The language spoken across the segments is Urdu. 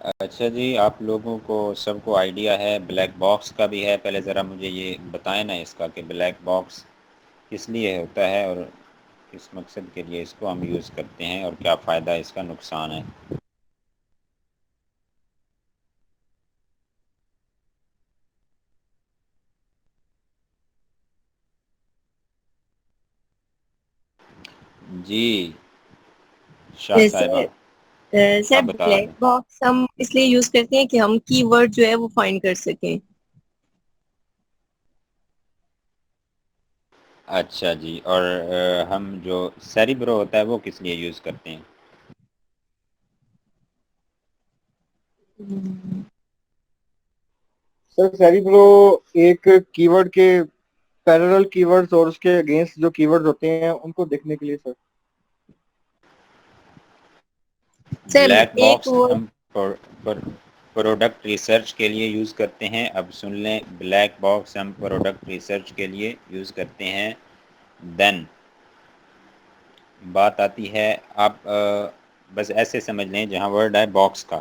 اچھا جی، آپ لوگوں کو سب کو آئیڈیا ہے، بلیک باکس کا بھی ہے۔ پہلے ذرا مجھے یہ بتائیں نا اس کا کہ بلیک باکس کس لیے ہوتا ہے اور کس مقصد کے لیے اس کو ہم یوز کرتے ہیں اور کیا فائدہ اس کا نقصان ہے۔ جی شاہ صاحبہ، سر آپ بتا بلیک دیں۔ باکس ہم اس لیے یوز کرتے ہیں کہ ہم کی ورڈ جو ہے وہ فائنڈ کر سکیں۔ اچھا جی، اور ہم جو سیریبرو ہوتا ہے وہ کس لیے یوز کرتے ہیں؟ سر سیریبرو ایک کی ورڈ کے پیرالل کی ورڈز اور اس کے اگینسٹ جو کی ورڈز ہوتے ہیں ان کو دیکھنے کے لیے سر۔ سر بلیک ایک باکس ورڈ ہم پروڈکٹ ریسرچ کے لیے یوز کرتے ہیں۔ اب سن لیں، بلیک باکس ہم پروڈکٹ ریسرچ کے لیے یوز کرتے ہیں۔ دین بات آتی ہے، آپ بس ایسے سمجھ لیں جہاں ورڈ ہے باکس کا،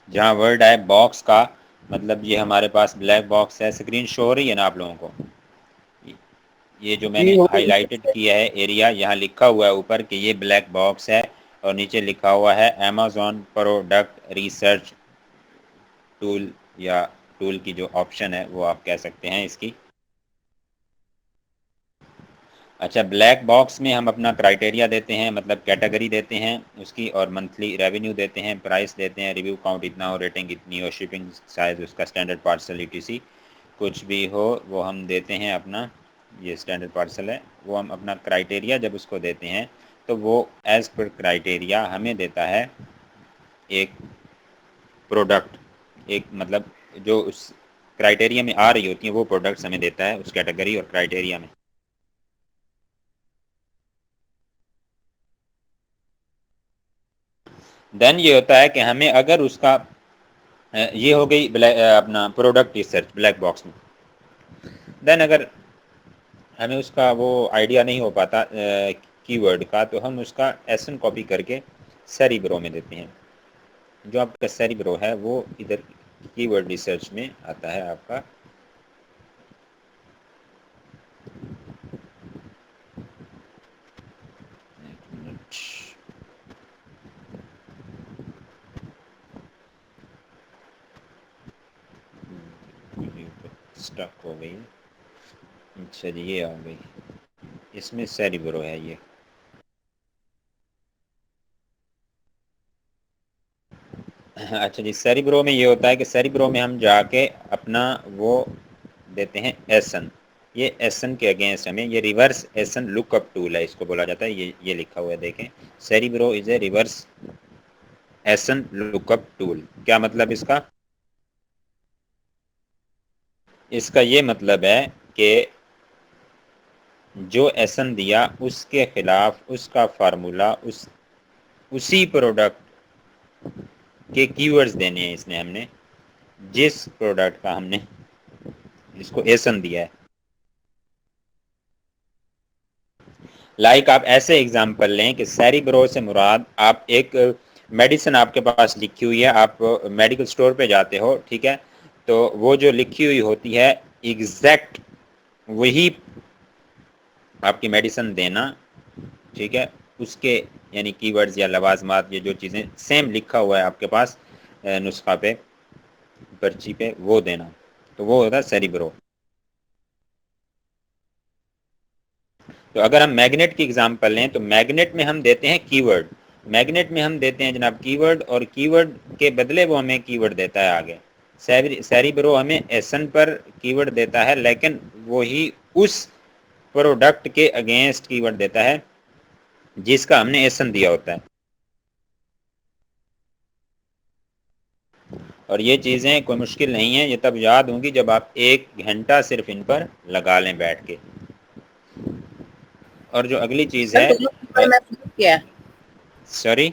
جہاں ورڈ ہے باکس کا مطلب یہ ہمارے پاس بلیک باکس ہے۔ اسکرین شو ہو رہی ہے نا آپ لوگوں کو؟ یہ جو میں جی نے ہو ہائی رہی لائٹڈ کیا ہے ایریا، یہاں لکھا ہوا ہے اوپر کہ یہ بلیک باکس ہے، اور نیچے لکھا ہوا ہے Amazon پروڈکٹ ریسرچ ٹول، یا ٹول کی جو آپشن ہے وہ آپ کہہ سکتے ہیں اس کی۔ اچھا، بلیک باکس میں ہم اپنا کرائٹیریا دیتے ہیں، مطلب کیٹیگری دیتے ہیں اس کی، اور منتھلی ریونیو دیتے ہیں، پرائس دیتے ہیں، ریویو کاؤنٹ اتنا ہو، ریٹنگ اتنی ہو، شپنگ سائز اس کا اسٹینڈرڈ پارسل ETC کچھ بھی ہو وہ ہم دیتے ہیں اپنا۔ یہ اسٹینڈرڈ پارسل ہے، وہ ہم اپنا کرائٹیریا جب اس کو دیتے ہیں تو وہ ایز پر کرائٹیریا ہمیں دیتا ہے ایک پروڈکٹ، ایک مطلب جو اس کرائٹیریا میں آ رہی ہوتی ہیں وہ پروڈکٹس ہمیں دیتا ہے اس کیٹیگری اور کرائٹیریا میں۔ دین یہ ہوتا ہے کہ ہمیں اگر اس کا یہ ہو گئی اپنا پروڈکٹ ریسرچ بلیک باکس میں، دین اگر ہمیں اس کا وہ آئیڈیا نہیں ہو پاتا کی ورڈ کا، تو ہم اس کا ایسن کاپی کر کے سیریبرو میں دیتے ہیں۔ جو آپ کا سیریبرو ہے وہ ادھر کی ورڈ ریسرچ میں آتا ہے آپ کا۔ ایک منٹ، اسٹک ہو گئی۔ اچھا جی، یہ آ گئی، اس میں سیریبرو ہے یہ۔ اچھا جی، سیریبرو میں یہ ہوتا ہے کہ سیریبرو میں ہم جا کے اپنا وہ دیتے ہیں ایسن۔ یہ ایسن کے اگینسٹ ہمیں یہ ریورس ایسن لک اپ ٹول ہے، اس کو بولا جاتا ہے۔ یہ لکھا ہوا ہے دیکھیں، سیریبرو از اے ریورس ایسن لک اپ ٹول۔ کیا مطلب اس کا؟ اس کا یہ مطلب ہے کہ جو ایسن دیا اس کے خلاف اس کا فارمولا اسی پروڈکٹ کے کی ورڈز دینے ہیں اس نے، ہم نے جس پروڈکٹ کا ہم نے اس کو ایسن دیا ہے۔ لائک آپ ایسے ایگزامپل لیں کہ سیریبرو سے مراد، آپ ایک میڈیسن آپ کے پاس لکھی ہوئی ہے، آپ میڈیکل سٹور پہ جاتے ہو، ٹھیک ہے، تو وہ جو لکھی ہوئی ہوتی ہے ایگزیکٹ وہی آپ کی میڈیسن دینا، ٹھیک ہے، اس کے یعنی کی ورڈز یا لوازمات، یہ جو چیزیں سیم لکھا ہوا ہے آپ کے پاس نسخہ پہ، پرچی پہ، وہ دینا، تو وہ ہوتا ہے سیریبرو۔ تو اگر ہم میگنیٹ کی ایگزامپل لیں تو میگنیٹ میں ہم دیتے ہیں کی ورڈ، میگنیٹ میں ہم دیتے ہیں جناب کی ورڈ، اور کی ورڈ کے بدلے وہ ہمیں کی ورڈ دیتا ہے آگے۔ سیریبرو ہمیں ایسن پر کی ورڈ دیتا ہے، لیکن وہی اس پروڈکٹ کے اگینسٹ کی ورڈ دیتا ہے جس کا ہم نے ایسن دیا ہوتا ہے۔ اور یہ چیزیں کوئی مشکل نہیں ہیں، یہ تب یاد ہوں گی جب آپ 1 گھنٹہ صرف ان پر لگا لیں بیٹھ کے۔ اور جو اگلی چیز سر ہے، دونوں کی ورڈ میں فرق کیا ہے؟ سوری،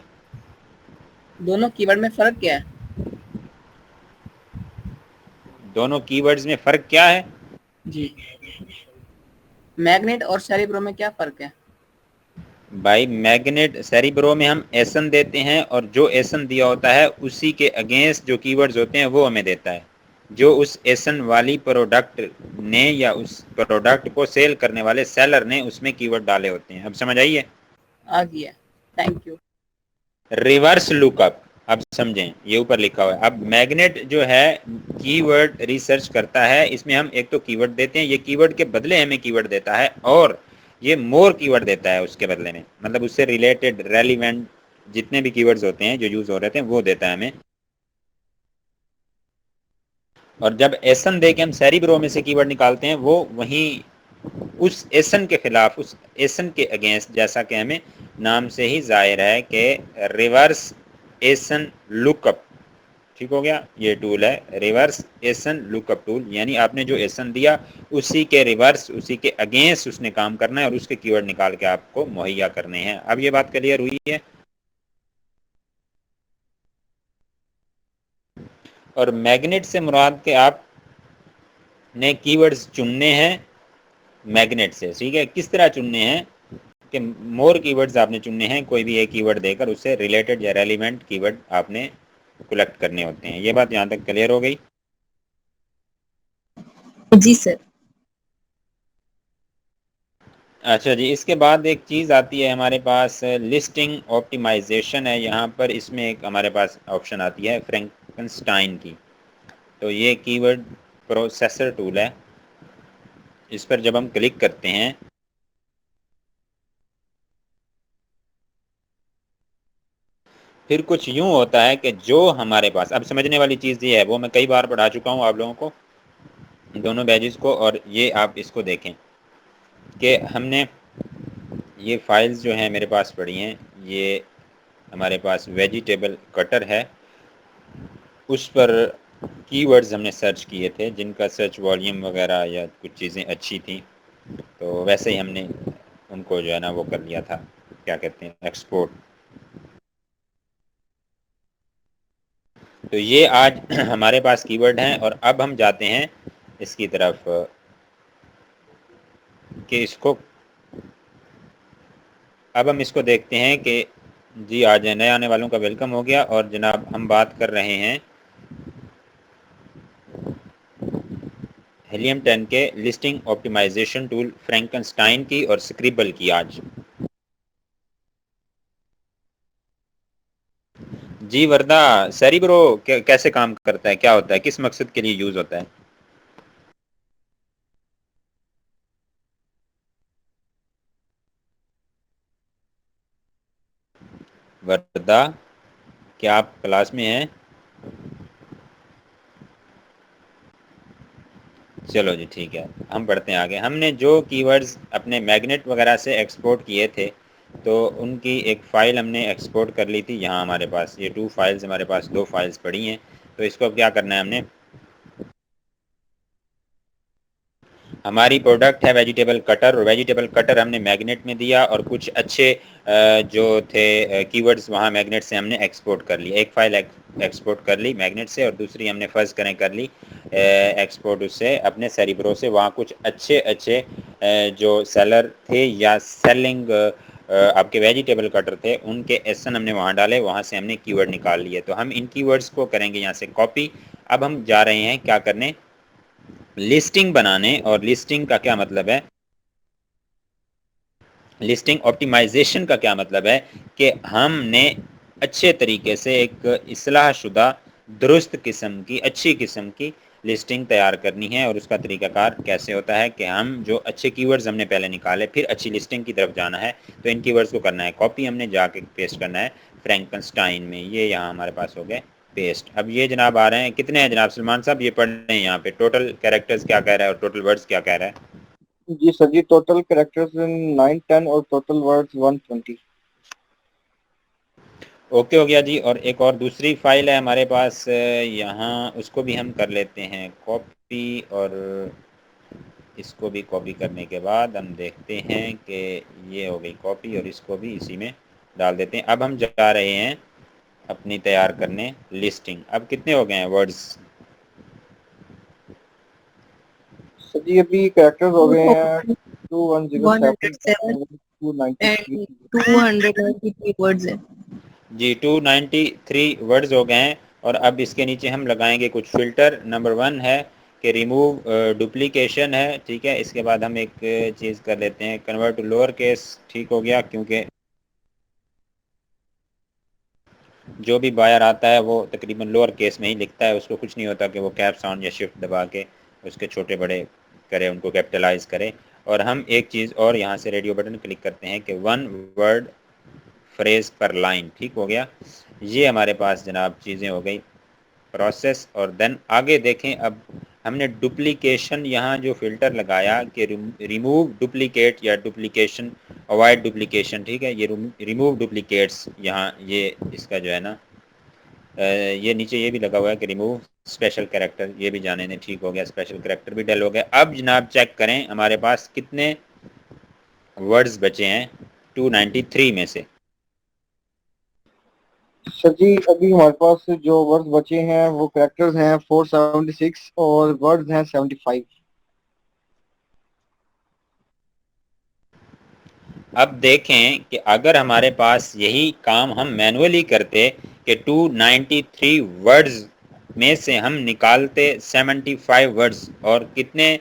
دونوں کی ورڈ میں فرق کیا ہے؟ دونوں کی ورڈز میں فرق کیا ہے؟ جی، میگنیٹ اور سیریبرو میں کیا فرق ہے؟ بھائی میگنیٹ سیریبرو میں ہم ایسن دیتے ہیں اور جو ایسن دیا ہوتا ہے اسی کے اگینسٹ جو کی ورڈز ہوتے ہیں وہ ہمیں دیتا ہے، جو اس ایسن والی پروڈکٹ نے یا اس پروڈکٹ کو سیل کرنے والے سیلر نے اس میں کی ورڈ ڈالے ہوتے ہیں. اب سمجھ آئیے؟ آ گیا. Thank you. ریورس لک اپ، اب سمجھیں یہ اوپر لکھا ہوا ہے. اب میگنیٹ جو ہے کی ورڈ ریسرچ کرتا ہے، اس میں ہم ایک تو کی ورڈ دیتے ہیں، یہ کی ورڈ کے بدلے ہمیں کی ورڈ دیتا ہے، اور یہ مور کی ورڈ دیتا ہے اس کے بدلے میں، مطلب اس سے ریلیٹڈ ریلیونٹ جتنے بھی کی ورڈز ہوتے ہیں جو یوز ہو رہے تھے وہ دیتا ہے ہمیں. اور جب ایسن دے کے ہم سیری برو میں سے کی ورڈ نکالتے ہیں وہ وہیں اس ایسن کے خلاف، اس ایسن کے اگینسٹ، جیسا کہ ہمیں نام سے ہی ظاہر ہے کہ ریورس ایسن لک اپ. ٹھیک ہو گیا؟ یہ ٹول ہے ریورس ایسن لک اپ ٹول، یعنی آپ نے جو ایسن دیا اسی کے ریورس، اسی کے اگینسٹ اس نے کام کرنا ہے اور اس کے کی ورڈ نکال کے آپ کو مہیا کرنے ہیں. اب یہ بات کلیئر ہوئی ہے؟ اور میگنیٹ سے مراد کہ آپ نے کی ورڈز چننے ہیں میگنیٹ سے. ٹھیک ہے، کس طرح چننے ہیں کہ مور کی ورڈز آپ نے چننے ہیں، کوئی بھی ایک کی ورڈ دے کر اس سے ریلیٹڈ یا ریلیونٹ کی ورڈ آپ نے کلیکٹ کرنے ہوتے ہیں. یہ بات یہاں تک کلیئر ہو گئی؟ جی سر. اچھا جی، اس کے بعد ایک چیز آتی ہے ہمارے پاس لسٹنگ آپٹیمائزیشن ہے. یہاں پر اس میں ایک ہمارے پاس آپشن آتی ہے فرینکنسٹائن کی. تو یہ کی ورڈ پروسیسر ٹول ہے. اس پر جب ہم کلک کرتے ہیں پھر کچھ یوں ہوتا ہے کہ جو ہمارے پاس، اب سمجھنے والی چیز یہ ہے، وہ میں کئی بار پڑھا چکا ہوں آپ لوگوں کو دونوں بیجز کو، اور یہ آپ اس کو دیکھیں کہ ہم نے یہ فائلز جو ہیں میرے پاس پڑھی ہیں، یہ ہمارے پاس ویجیٹیبل کٹر ہے، اس پر کی ورڈز ہم نے سرچ کیے تھے جن کا سرچ والیوم وغیرہ یا کچھ چیزیں اچھی تھیں، تو ویسے ہی ہم نے ان کو جو ہے نا وہ کر لیا تھا، کیا کہتے ہیں، ایکسپورٹ. تو یہ آج ہمارے پاس کی ورڈ ہیں. اور اب ہم جاتے ہیں اس کی طرف کہ اس کو، اب ہم اس کو دیکھتے ہیں کہ جی آج نئے آنے والوں کا ویلکم ہو گیا. اور جناب ہم بات کر رہے ہیں ہیلیم 10 کے لسٹنگ آپٹیمائزیشن ٹول فرینکنسٹائن کی اور سکریبل کی. آج جی وردہ، سیری برو کیسے کام کرتا ہے، کیا ہوتا ہے، کس مقصد کے لیے یوز ہوتا ہے؟ وردہ، کیا آپ کلاس میں ہیں؟ چلو جی ٹھیک ہے، ہم پڑھتے ہیں آگے. ہم نے جو کی ورڈز اپنے میگنیٹ وغیرہ سے ایکسپورٹ کیے تھے تو ان کی ایک فائل ہم نے ایکسپورٹ کر لی تھی. یہاں ہمارے پاس یہ 2 فائلز، ہمارے پاس 2 فائلز پڑی ہیں. تو اس کو اب کیا کرنا ہے، ہم نے، ہماری پروڈکٹ ہے ویجیٹیبل کٹر، اور ویجیٹیبل کٹر ہم نے میگنیٹ میں دیا اور کچھ اچھے جو تھے کی ورڈز وہاں میگنیٹ سے ہم نے ایکسپورٹ کر لی. ایک فائل ایکسپورٹ کر لی میگنیٹ سے، اور دوسری ہم نے فرض کریں کر لی ایکسپورٹ اس سے اپنے سیریبرو سے. وہاں کچھ اچھے جو سیلر تھے یا سیلنگ آپ کے ویجیٹیبل کٹر تھے ان کے ایسن ہم نے وہاں ڈالے، وہاں سے ہم نے کی ورڈ نکال لیے. تو ہم ان کی ورڈز کو کریں گے یہاں سے کاپی. اب ہم جا رہے ہیں کیا کرنے، لسٹنگ بنانے. اور لسٹنگ کا کیا مطلب ہے، لسٹنگ آپٹیمائزیشن کا کیا مطلب ہے کہ ہم نے اچھے طریقے سے ایک اصلاح شدہ درست قسم کی، اچھی قسم کی لسٹنگ تیار کرنی ہے. اور اس کا طریقہ کار کیسے ہوتا ہے کہ ہم جو اچھے کی ورڈز ہم نے پہلے نکالے، پھر اچھی لسٹنگ کی طرف جانا ہے. تو ان کی ورڈز کو کرنا ہے کاپی، ہم نے جا کے پیسٹ کرنا ہے فرینکنسٹائن میں. یہ یہاں ہمارے پاس ہو گئے پیسٹ. اب یہ جناب آ رہے ہیں، کتنے ہیں جناب سلمان صاحب، یہ پڑھ رہے ہیں یہاں پہ ٹوٹل کیریکٹرز کیا کہہ رہا ہے اور ٹوٹل ورڈز کیا کہہ رہا ہے؟ جی سر جی، ٹوٹل کریکٹرز 910 اور ٹوٹل ورڈز 120. اوکے ہو گیا جی. اور ایک اور دوسری فائل ہے ہمارے پاس یہاں، اس کو بھی ہم کر لیتے ہیں کاپی. اور اس کو بھی کاپی کرنے کے بعد ہم دیکھتے ہیں کہ یہ ہو گئی کاپی، اور اس کو بھی اسی میں ڈال دیتے ہیں. اب ہم جا رہے ہیں اپنی تیار کرنے لسٹنگ. اب کتنے ہو گئے ہیں ورڈز؟ سر جی ابھی کریکٹرز ہو گئے ہیں 2107. 107. 293 اینڈ 293 ورڈز ہیں. جی 293 ورڈز ہو گئے ہیں. اور اب اس کے نیچے ہم لگائیں گے کچھ فلٹر. نمبر 1 ہے کہ ریموو ڈپلیکیشن ہے. ٹھیک ہے. اس کے بعد ہم ایک چیز کر لیتے ہیں کنورٹ ٹو لوور کیس. ٹھیک ہو گیا, کیونکہ جو بھی بائر آتا ہے وہ تقریباً لوور کیس میں ہی لکھتا ہے, اس کو کچھ نہیں ہوتا کہ وہ کیپ ساؤنڈ یا شفٹ دبا کے اس کے چھوٹے بڑے کرے, ان کو کیپٹلائز کرے. اور ہم ایک چیز اور یہاں سے ریڈیو بٹن کلک کرتے ہیں کہ 1 ورڈ فریز پر لائن. ٹھیک ہو گیا. یہ ہمارے پاس جناب چیزیں ہو گئی پروسیس. اور دین آگے دیکھیں, اب ہم نے ڈپلیکیشن یہاں جو فلٹر لگایا کہ ریموو ڈپلیکیٹ یا ڈپلیکیشن اوائڈ ڈپلیکیشن. ٹھیک ہے. یہ ریموو ڈپلیکیٹس یہاں یہ اس کا جو ہے نا یہ نیچے یہ بھی لگا ہوا ہے کہ ریموو اسپیشل کریکٹر, یہ بھی جانے نے. ٹھیک ہو گیا. اسپیشل کریکٹر بھی ڈل ہو گیا. اب جناب چیک کریں ہمارے پاس کتنے ورڈز بچے ہیں 293 میں سے. سر جی ابھی ہمارے پاس جو ورڈز بچے ہیں وہ کریکٹرز ہیں 476 اور ورڈز ہیں 75. اب دیکھیں کہ اگر ہمارے پاس یہی کام ہم مینولی کرتے کہ 293 ورڈز میں سے ہم نکالتے 75 ورڈز, اور کتنے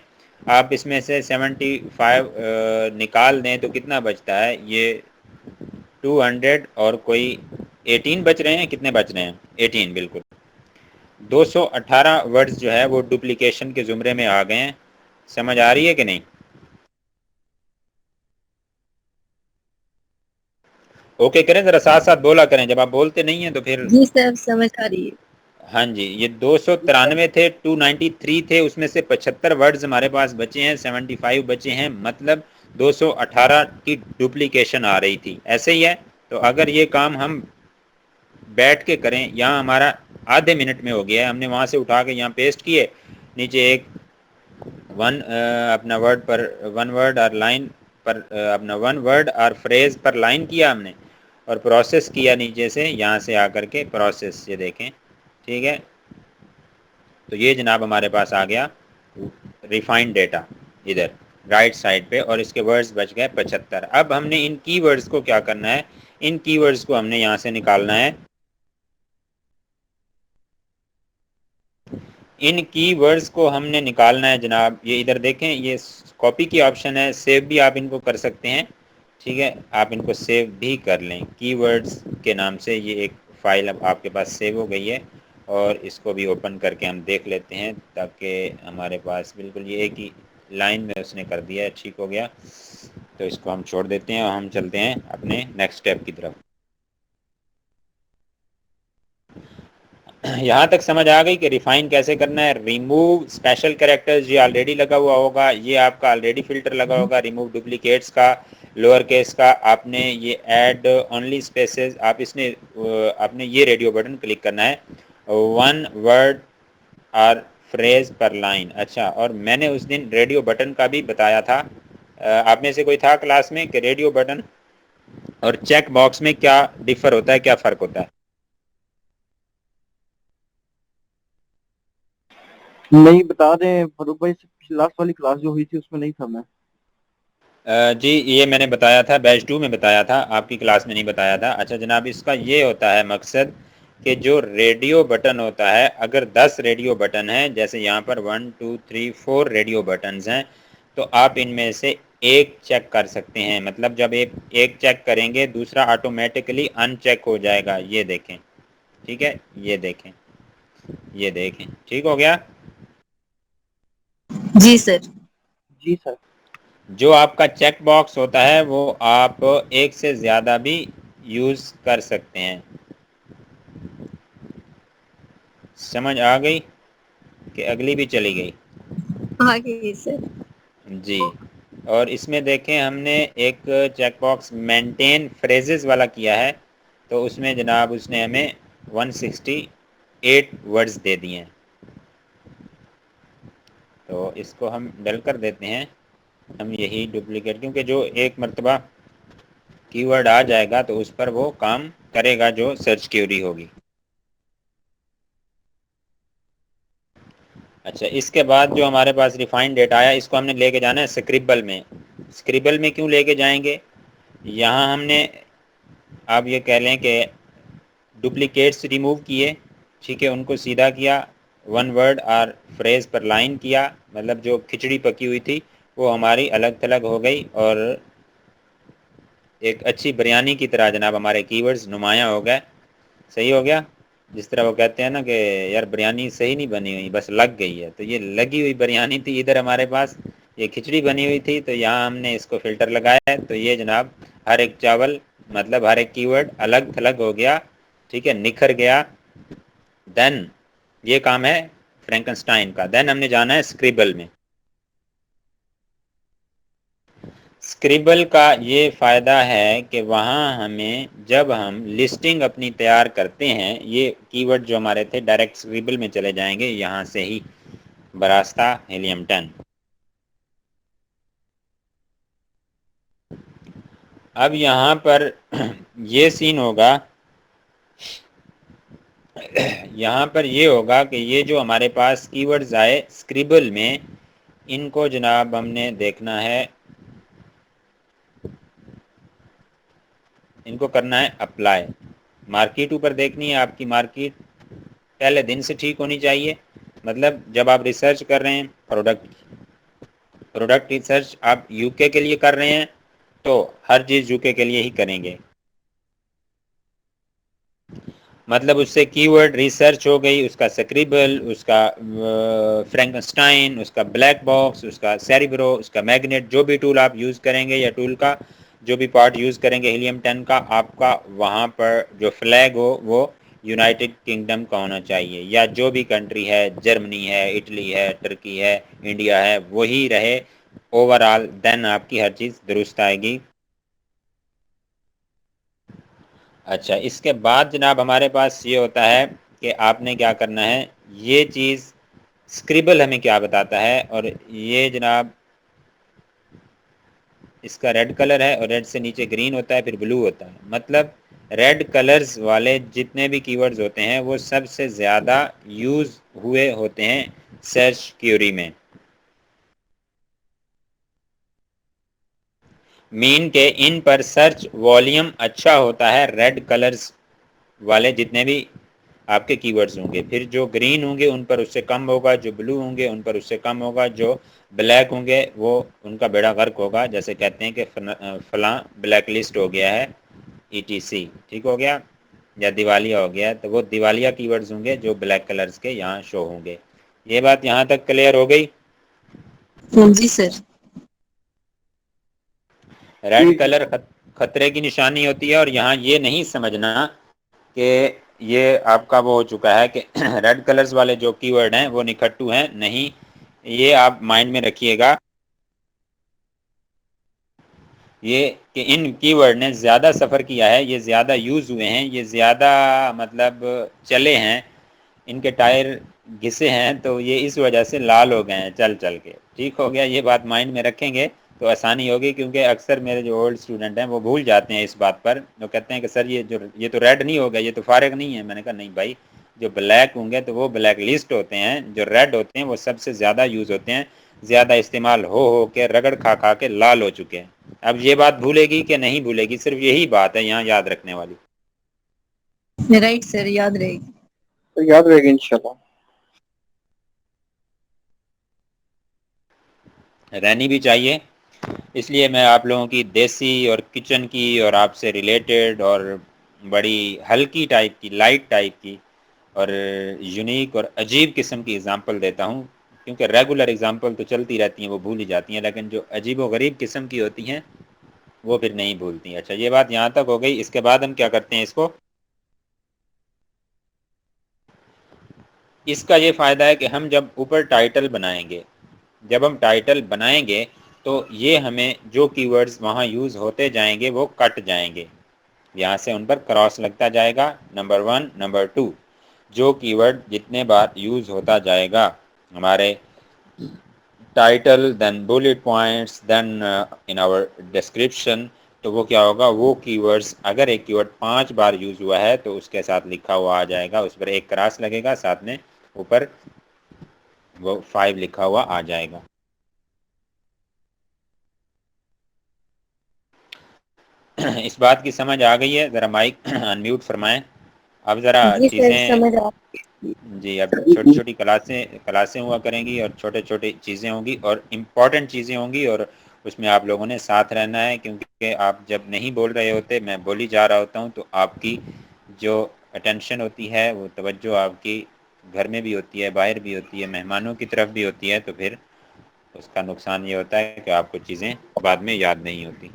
آپ اس میں سے 75 نکال دیں تو کتنا بچتا ہے, یہ 200 اور کوئی 18 بچ رہے ہیں. کتنے بچ رہے ہیں 18 بالکل. 218 ورڈز جو ہے وہ ڈپلیکیشن کے زمرے میں آ گئے ہیں. سمجھ آ رہی ہے کہ نہیں؟ اوکے کریں, ذرا ساتھ ساتھ بولا کریں, جب آپ بولتے نہیں ہیں تو پھر. جی سر سمجھ آ رہی ہے. ہاں جی, یہ 293 تھے, 293 تھے, اس میں سے 75 ورڈز ہمارے پاس بچے ہیں, 75 بچے ہیں, مطلب 218 کی ڈپلیکیشن آ رہی تھی. ایسے ہی ہے. تو اگر یہ کام ہم بیٹھ کے کریں, یہاں ہمارا آدھے منٹ میں ہو گیا ہے. ہم نے وہاں سے اٹھا کے یہاں پیسٹ کیے, نیچے ایک اپنا ورڈ پر 1 ورڈ اور لائن پر اپنا 1 ورڈ اور فریز پر لائن کیا ہم نے, اور پروسیس کیا نیچے سے یہاں سے آ کر کے پروسیس. یہ دیکھیں. ٹھیک ہے. تو یہ جناب ہمارے پاس آ گیا ریفائنڈ ڈیٹا ادھر رائٹ سائڈ پہ, اور اس کے ورڈز بچ گئے 75. اب ہم نے ان کی ورڈز کو کیا کرنا ہے, ان کی ورڈز کو ہم نے یہاں سے نکالنا ہے. ان کی ورڈز کو ہم نے نکالنا ہے جناب. یہ ادھر دیکھیں, یہ کاپی کی آپشن ہے, سیو بھی آپ ان کو کر سکتے ہیں. ٹھیک ہے. آپ ان کو سیو بھی کر لیں کی ورڈز کے نام سے. یہ ایک فائل اب آپ کے پاس سیو ہو گئی ہے, اور اس کو بھی اوپن کر کے ہم دیکھ لیتے ہیں تاکہ ہمارے پاس بالکل یہ ایک ہی لائن میں اس نے کر دیا ہے. ٹھیک ہو گیا. تو اس کو ہم چھوڑ دیتے ہیں اور ہم چلتے ہیں اپنے نیکسٹ اسٹیپ کی طرف. یہاں تک سمجھ آ گئی کہ ریفائن کیسے کرنا ہے. ریموو اسپیشل کریکٹرز یہ آلریڈی لگا ہوا ہوگا, یہ آپ کا آلریڈی فلٹر لگا ہوگا. ریموو ڈپلیکیٹس کا, لوور کیس کا, آپ نے یہ ایڈ اونلی اسپیسیز, آپ اس نے آپ نے یہ ریڈیو بٹن کلک کرنا ہے 1 ورڈ اور فریز پر لائن. اچھا, اور میں نے اس دن ریڈیو بٹن کا بھی بتایا تھا. آپ میں سے کوئی تھا کلاس میں کہ ریڈیو بٹن اور چیک باکس میں کیا ڈفر ہوتا ہے, کیا فرق ہوتا ہے؟ نہیں بتا دیں فاروق بھائی, لاسٹ والی کلاس جو ہوئی تھی اس میں نہیں تھا میں. جی یہ میں نے بتایا تھا, بیچ 2 میں بتایا تھا, آپ کی کلاس میں نہیں بتایا تھا. اچھا جناب, اس کا یہ ہوتا ہے مقصد کہ جو ریڈیو بٹن ہوتا ہے, اگر 10 ریڈیو بٹن ہیں, جیسے یہاں پر 1 2 3 4 ریڈیو بٹنز ہیں, تو آپ ان میں سے ایک چیک کر سکتے ہیں. مطلب جب ایک چیک کریں گے دوسرا آٹومیٹکلی ان چیک ہو جائے گا. یہ دیکھیں. ٹھیک ہے, یہ دیکھیں, یہ دیکھیں. ٹھیک ہو گیا. جی سر. جی سر. جو آپ کا چیک باکس ہوتا ہے وہ آپ ایک سے زیادہ بھی یوز کر سکتے ہیں. سمجھ آ گئی کہ اگلی بھی چلی گئی؟ آگے سر. جی. اور اس میں دیکھیں ہم نے ایک چیک باکس مینٹین فریزز والا کیا ہے, تو اس میں جناب اس نے ہمیں 168 ورڈز دے دیے ہیں. تو اس کو ہم ڈل کر دیتے ہیں. ہم یہی ڈپلیکیٹ, کیونکہ جو ایک مرتبہ کی ورڈ آ جائے گا تو اس پر وہ کام کرے گا جو سرچ کیوری ہوگی. اچھا, اس کے بعد جو ہمارے پاس ریفائنڈ ڈیٹا آیا, اس کو ہم نے لے کے جانا ہے اسکریبل میں. اسکریبل میں کیوں لے کے جائیں گے؟ یہاں ہم نے آپ یہ کہہ لیں کہ ڈپلیکیٹس ریموو کیے، ٹھیک ہے، ان کو سیدھا کیا، ون ورڈ اور فریز پر لائن کیا، مطلب جو کھچڑی پکی ہوئی تھی وہ ہماری الگ تھلگ ہو گئی اور ایک اچھی بریانی کی طرح جناب ہمارے کی ورڈز نمایاں ہو گئے. صحیح ہو گیا، جس طرح وہ کہتے ہیں نا کہ یار بریانی صحیح نہیں بنی ہوئی بس لگ گئی ہے، تو یہ لگی ہوئی بریانی تھی ادھر ہمارے پاس، یہ کھچڑی بنی ہوئی تھی، تو یہاں ہم نے اس کو فلٹر لگایا ہے، تو یہ جناب ہر ایک چاول مطلب ہر ایک کی ورڈ الگ تھلگ ہو گیا، ٹھیک ہے، نکھر گیا. دین یہ کام ہے فرینکنسٹائن کا. دین ہم نے جانا ہے اسکریبل میں. اسکریبل کا یہ فائدہ ہے کہ وہاں ہمیں جب ہم لسٹنگ اپنی تیار کرتے ہیں، یہ کی ورڈ جو ہمارے تھے ڈائریکٹ اسکریبل میں چلے جائیں گے یہاں سے ہی براستہ ہیلیم 10. اب یہاں پر یہ سین ہوگا، یہاں پر یہ ہوگا کہ یہ جو ہمارے پاس کی ورڈز آئے اسکریبل میں، ان کو جناب ہم نے دیکھنا ہے، ان کو کرنا ہے اپلائی. مارکیٹ اوپر دیکھنی ہے آپ کی، مارکیٹ پہلے دن سے ٹھیک ہونی چاہیے. مطلب جب آپ ریسرچ کر رہے ہیں پروڈکٹ ریسرچ آپ یو کے لیے کر رہے ہیں تو ہر چیز یو کے لیے ہی کریں گے. مطلب اس سے کی ورڈ ریسرچ ہو گئی، اس کا سکریبل، اس کا فرینکنسٹائن، اس کا بلیک باکس، اس کا سیریبرو، اس کا میگنیٹ، جو بھی ٹول آپ یوز کریں گے یا ٹول کا جو بھی پارٹ یوز کریں گے ہیلیم 10 کا، آپ کا وہاں پر جو فلیگ ہو وہ یونائٹڈ کنگڈم کا ہونا چاہیے، یا جو بھی کنٹری ہے، جرمنی ہے، اٹلی ہے، ترکی ہے، انڈیا ہے، وہی رہے اوور آل. دین آپ کی ہر چیز درست آئے گی. اچھا، اس کے بعد جناب ہمارے پاس یہ ہوتا ہے کہ آپ نے کیا کرنا ہے، یہ چیز اسکریبل ہمیں کیا بتاتا ہے، اور یہ جناب اس کا ریڈ کلر ہے اور ریڈ سے نیچے گرین ہوتا ہے، پھر بلو ہوتا ہے. مطلب ریڈ کلرز والے جتنے بھی کی ورڈز ہوتے ہیں وہ سب سے زیادہ یوز ہوئے ہوتے ہیں سرچ کیوری میں. مین کہ ان پر سرچ والیوم اچھا ہوتا ہے ریڈ کلرز والے جتنے بھی آپ کے کی ورڈز ہوں گے. پھر جو گرین ہوں گے ان پر اس سے کم ہوگا، جو بلو ہوں گے ان پر اس سے کم ہوگا، جو بلیک ہوں گے وہ ان کا بیڑا غرق ہوگا. جیسے کہتے ہیں کہ فلاں بلیک لسٹ ہو گیا ہے ETC، ٹھیک ہو گیا، یا دیوالیہ ہو گیا، تو وہ دیوالیہ کی ورڈز ہوں گے جو بلیک کلرز کے یہاں شو ہوں گے. یہ بات یہاں تک کلیئر ہو گئی؟ جی سر. ریڈ ٹھیک ہے کلر سر. خطرے کی نشانی ہوتی ہے، اور یہاں یہ نہیں سمجھنا کہ یہ آپ کا وہ ہو چکا ہے کہ ریڈ کلرز والے جو کی ورڈ ہیں وہ نکھٹو ہیں، نہیں، یہ آپ مائنڈ میں رکھیے گا یہ کہ ان کی ورڈ نے زیادہ سفر کیا ہے، یہ زیادہ یوز ہوئے ہیں، یہ زیادہ مطلب چلے ہیں، ان کے ٹائر گھسے ہیں، تو یہ اس وجہ سے لال ہو گئے ہیں چل چل کے. ٹھیک ہو گیا، یہ بات مائنڈ میں رکھیں گے تو آسانی ہوگی، کیونکہ اکثر میرے جو اولڈ اسٹوڈنٹ ہیں وہ بھول جاتے ہیں اس بات پر. وہ کہتے ہیں کہ سر یہ تو ریڈ نہیں ہوگا، یہ تو فارغ نہیں ہے. میں نے کہا نہیں بھائی، جو بلیک ہوں گے تو وہ بلیک لسٹ ہوتے ہیں، جو ریڈ ہوتے ہیں وہ سب سے زیادہ یوز ہوتے ہیں، زیادہ استعمال ہو کے رگڑ کھا کھا کے لال ہو چکے ہیں. اب یہ بات بھولے گی کہ نہیں بھولے گی، صرف یہی بات ہے یہاں یاد رکھنے والی. رائٹ سر، یاد رہے گی. تو یاد رہے گا انشاءاللہ. رہنی بھی چاہیے. اس لیے میں آپ لوگوں کی دیسی اور کچن کی اور آپ سے ریلیٹڈ اور بڑی ہلکی ٹائپ کی، لائٹ ٹائپ کی اور یونیک اور عجیب قسم کی اگزامپل دیتا ہوں، کیونکہ ریگولر اگزامپل تو چلتی رہتی ہیں، وہ بھول ہی جاتی ہیں، لیکن جو عجیب و غریب قسم کی ہوتی ہیں وہ پھر نہیں بھولتی. اچھا، یہ بات یہاں تک ہو گئی. اس کے بعد ہم کیا کرتے ہیں، اس کا یہ فائدہ ہے کہ ہم جب اوپر ٹائٹل بنائیں گے، جب ہم ٹائٹل بنائیں گے تو یہ ہمیں جو کی ورڈز وہاں یوز ہوتے جائیں گے وہ کٹ جائیں گے، یہاں سے ان پر کراس لگتا جائے گا. نمبر 1، نمبر 2، جو کی ورڈ جتنے بار یوز ہوتا جائے گا ہمارے ٹائٹل، دین بولٹ پوائنٹس، دین ان آور ڈسکرپشن، تو وہ کیا ہوگا، وہ کی ورڈز اگر ایک کی ورڈ 5 بار یوز ہوا ہے تو اس کے ساتھ لکھا ہوا آ جائے گا، اس پر ایک کراس لگے گا، ساتھ میں اوپر وہ 5 لکھا ہوا آ جائے گا. اس بات کی سمجھ آ گئی ہے؟ ذرا مائک انمیوٹ فرمائیں. اب ذرا جی سر چیزیں سمجھ آ جی اب چھوٹی چھوٹی کلاسیں ہوا کریں گی اور چھوٹے چھوٹی چیزیں ہوں گی اور امپورٹنٹ چیزیں ہوں گی اور اس میں آپ لوگوں نے ساتھ رہنا ہے کیونکہ آپ جب نہیں بول رہے ہوتے میں بولی جا رہا ہوتا ہوں تو آپ کی جو اٹینشن ہوتی ہے وہ توجہ آپ کی گھر میں بھی ہوتی ہے باہر بھی ہوتی ہے مہمانوں کی طرف بھی ہوتی ہے تو پھر اس کا نقصان یہ ہوتا ہے کہ آپ کو چیزیں بعد میں یاد نہیں ہوتی.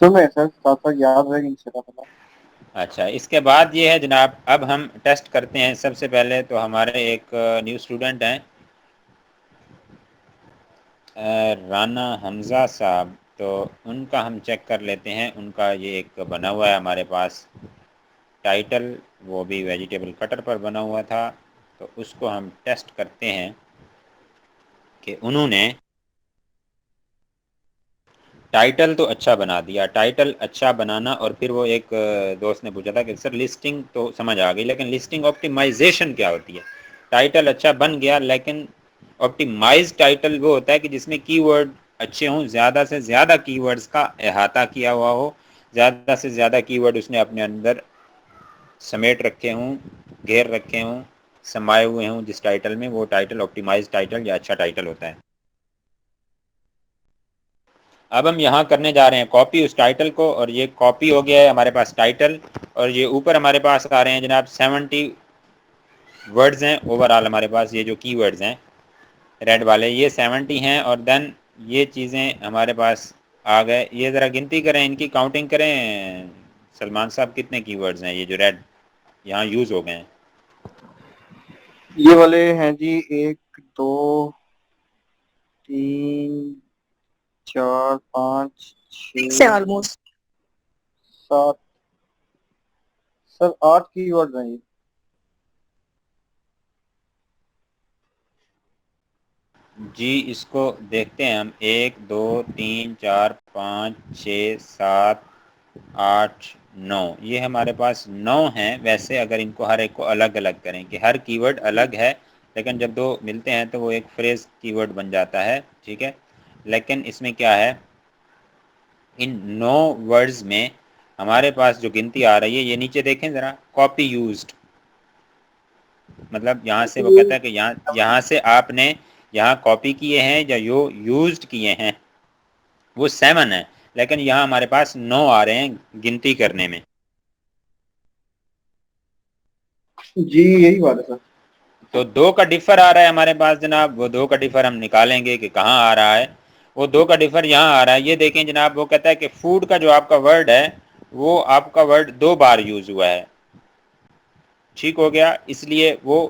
سن رہے ہیں سر ساتھ ساتھ یاد رہے گی انشاءاللہ. اچھا اس کے بعد یہ ہے جناب اب ہم ٹیسٹ کرتے ہیں. سب سے پہلے تو ہمارے ایک نیو اسٹوڈنٹ ہیں رانا حمزہ صاحب تو ان کا ہم چیک کر لیتے ہیں. ان کا یہ ایک بنا ہوا ہے ہمارے پاس ٹائٹل وہ بھی ویجیٹیبل کٹر پر بنا ہوا تھا تو اس کو ہم ٹیسٹ کرتے ہیں کہ انہوں نے ٹائٹل تو اچھا بنا دیا. ٹائٹل اچھا بنانا اور پھر وہ ایک دوست نے پوچھا تھا کہ سر لسٹنگ تو سمجھ آ گئی لیکن لسٹنگ آپٹیمائزیشن کیا ہوتی ہے. ٹائٹل اچھا بن گیا لیکن آپٹیمائز ٹائٹل وہ ہوتا ہے کہ جس میں کی ورڈ اچھے ہوں زیادہ سے زیادہ کی ورڈز کا احاطہ کیا ہوا ہو زیادہ سے زیادہ کی ورڈ اس نے اپنے اندر سمیٹ رکھے ہوں گھیر رکھے ہوں سمائے ہوئے ہوں جس ٹائٹل میں وہ ٹائٹل آپٹیمائز ٹائٹل یا اچھا ٹائٹل ہوتا ہے. اب ہم یہاں کرنے جا رہے ہیں کاپی اس ٹائٹل کو اور یہ کاپی ہو گیا ہے ہمارے پاس ٹائٹل اور یہ اوپر ہمارے پاس آ رہے ہیں جناب 70 ورڈز ہیں اوور آل ہمارے پاس یہ جو کی ورڈز ہیں ریڈ والے یہ 70 ہیں اور دین یہ چیزیں ہمارے پاس آ گئے. یہ ذرا گنتی کریں ان کی کاؤنٹنگ کریں سلمان صاحب کتنے کی ورڈز ہیں یہ جو ریڈ یہاں یوز ہو گئے ہیں. یہ والے ہیں جی 1 2 3 4 5 سے 6 آلموسٹ 7 سر 8 کی ورڈ ہیں. جی اس کو دیکھتے ہیں ہم 1 2 3 4 5 6 7 8 9 یہ ہمارے پاس 9 ہیں. ویسے اگر ان کو ہر ایک کو الگ الگ کریں کہ ہر کی ورڈ الگ ہے لیکن جب دو ملتے ہیں تو وہ ایک فریز کی ورڈ بن جاتا ہے ٹھیک ہے. لیکن اس میں کیا ہے ان 9 ورڈز میں ہمارے پاس جو گنتی آ رہی ہے یہ نیچے دیکھیں ذرا کاپی یوزڈ مطلب یہاں سے وہ کہتا ہے کہ یہاں سے آپ نے یہاں کاپی کیے ہیں یا یوزڈ کیے ہیں وہ 7 ہے لیکن یہاں ہمارے پاس 9 آ رہے ہیں گنتی کرنے میں. جی یہی بات ہے سر. تو 2 کا ڈفر آ رہا ہے ہمارے پاس جناب وہ 2 کا ڈفر ہم نکالیں گے کہ کہاں آ رہا ہے. وہ 2 کا ڈفر یہاں آ رہا ہے. یہ دیکھیں جناب وہ کہتا ہے کہ فوڈ کا جو آپ کا ورڈ ہے وہ آپ کا ورڈ 2 بار یوز ہوا ہے ٹھیک ہو گیا. اس لیے وہ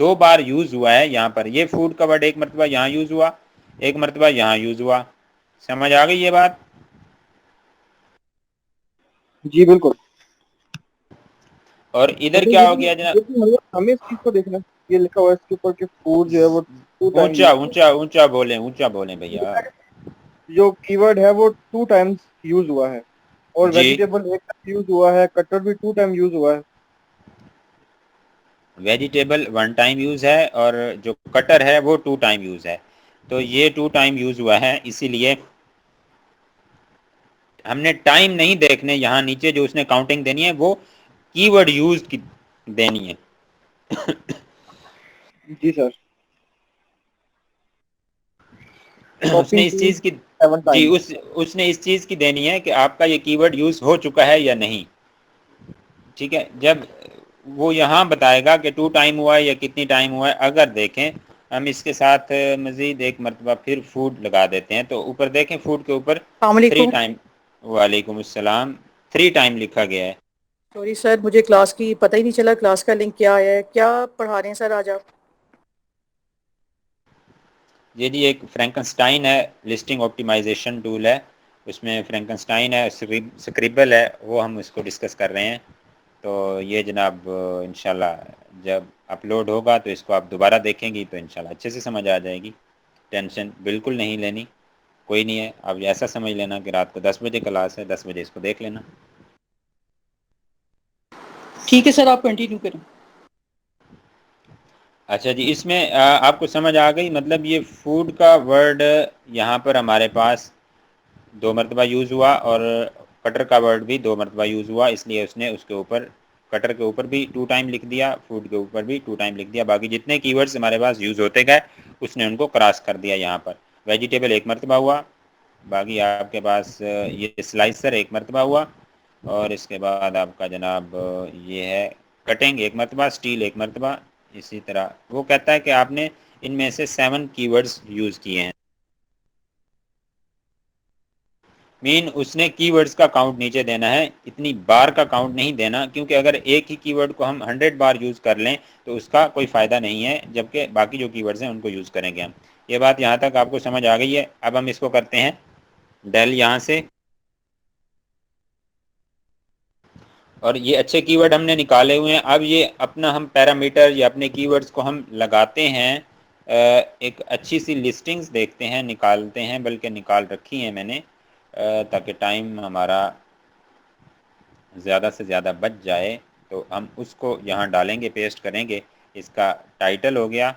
2 بار یوز ہوا ہے یہاں پر. یہ فوڈ کا ورڈ ایک مرتبہ یہاں یوز ہوا ایک مرتبہ یہاں یوز ہوا. سمجھ آ گئی یہ بات. جی بالکل. اور ادھر اچھا کیا ہو گیا جناب لیکن ہمیں اس چیز کو دیکھنا یہ لکھا ہوا ہے اس کے اوپر کہ فوڈ جو ہے وہ 2 ٹائم اونچا یوز اونچا اونچا بولیں اونچا بولیں بھیا. جو کی ورڈ ہے وہ 2 ٹائمز یوز ہوا ہے اور جی ویجیٹیبل ایک ٹائم یوز ہوا ہے کٹر بھی 2 ٹائم یوز ہوا ہے. ویجیٹیبل 1 ٹائم یوز ہے اور جو کٹر ہے وہ 2 ٹائم یوز ہے. تو یہ 2 ٹائم یوز ہوا ہے اسی لیے ہم نے ٹائم نہیں دیکھنے یہاں نیچے جو اس نے کاؤنٹنگ دینی ہے وہ کی ورڈ یوز کی دینی ہے. جی سر. اس نے اس چیز کی 7 جی ٹائمز. اس نے اس چیز کی دینی ہے کہ آپ کا یہ کی ورڈ یوز ہو چکا ہے یا نہیں ٹھیک ہے. جب وہ یہاں بتائے گا کہ 2 ٹائم ہوا ہے یا کتنی ٹائم ہوا ہے. اگر دیکھیں ہم اس کے ساتھ مزید ایک مرتبہ پھر فوڈ لگا دیتے ہیں تو اوپر دیکھیں فوڈ کے اوپر السلام 3 علیکم. ٹائم وعلیکم السلام 3 ٹائم لکھا گیا ہے. سوری سر مجھے کلاس کی پتہ ہی نہیں چلا کلاس کا لنک کیا ہے کیا پڑھا رہے ہیں سر آج آپ. یہ جی ایک فرینکنسٹائن ہے لسٹنگ آپٹیمائزیشن ٹول ہے اس میں فرینکنسٹائن ہے سکریبل ہے وہ ہم اس کو ڈسکس کر رہے ہیں. تو یہ جناب انشاءاللہ جب اپلوڈ ہوگا تو اس کو آپ دوبارہ دیکھیں گی تو انشاءاللہ اچھے سے سمجھ آ جائے گی. ٹینشن بالکل نہیں لینی کوئی نہیں ہے. اب ایسا سمجھ لینا کہ رات کو 10 بجے کلاس ہے 10 بجے اس کو دیکھ لینا. ٹھیک ہے سر آپ کنٹینیو کریں. اچھا جی اس میں آپ کو سمجھ آ گئی مطلب یہ فوڈ کا ورڈ یہاں پر ہمارے پاس 2 مرتبہ یوز ہوا اور کٹر کا ورڈ بھی 2 مرتبہ یوز ہوا، اس لیے اس نے اس کے اوپر کٹر کے اوپر بھی 2 ٹائم لکھ دیا، فوڈ کے اوپر بھی 2 ٹائم لکھ دیا، باقی جتنے کی ورڈز ہمارے پاس یوز ہوتے گئے اس نے ان کو کراس کر دیا یہاں پر۔ ویجیٹیبل 1 مرتبہ ہوا، باقی آپ کے پاس یہ سلائسر 1 مرتبہ ہوا، اور اس کے بعد آپ کا جناب یہ ہے کٹنگ 1 مرتبہ، اسٹیل 1 مرتبہ۔ اسی طرح وہ کہتا ہے کہ آپ نے ان میں سے 7 کی ورڈز یوز کیے ہیں، مین اس نے کی ورڈز کا کاؤنٹ نیچے دینا ہے، اتنی بار کا کاؤنٹ نہیں دینا، کیونکہ اگر ایک ہی کی ورڈ کو ہم 100 بار یوز کر لیں تو اس کا کوئی فائدہ نہیں ہے، جبکہ باقی جو کی ورڈز ہیں ان کو یوز کریں گے ہم۔ یہ بات یہاں تک آپ کو سمجھ آ گئی ہے؟ اب ہم اس کو کرتے ہیں ڈیل یہاں سے، اور یہ اچھے کی ورڈ ہم نے نکالے ہوئے ہیں۔ اب یہ اپنا ہم پیرامیٹر یا اپنے کی ورڈز کو ہم لگاتے ہیں، ایک اچھی سی لسٹنگز دیکھتے ہیں، نکالتے ہیں، بلکہ نکال رکھی ہیں میں نے تاکہ ٹائم ہمارا زیادہ سے زیادہ بچ جائے، تو ہم اس کو یہاں ڈالیں گے، پیسٹ کریں گے۔ اس کا ٹائٹل ہو گیا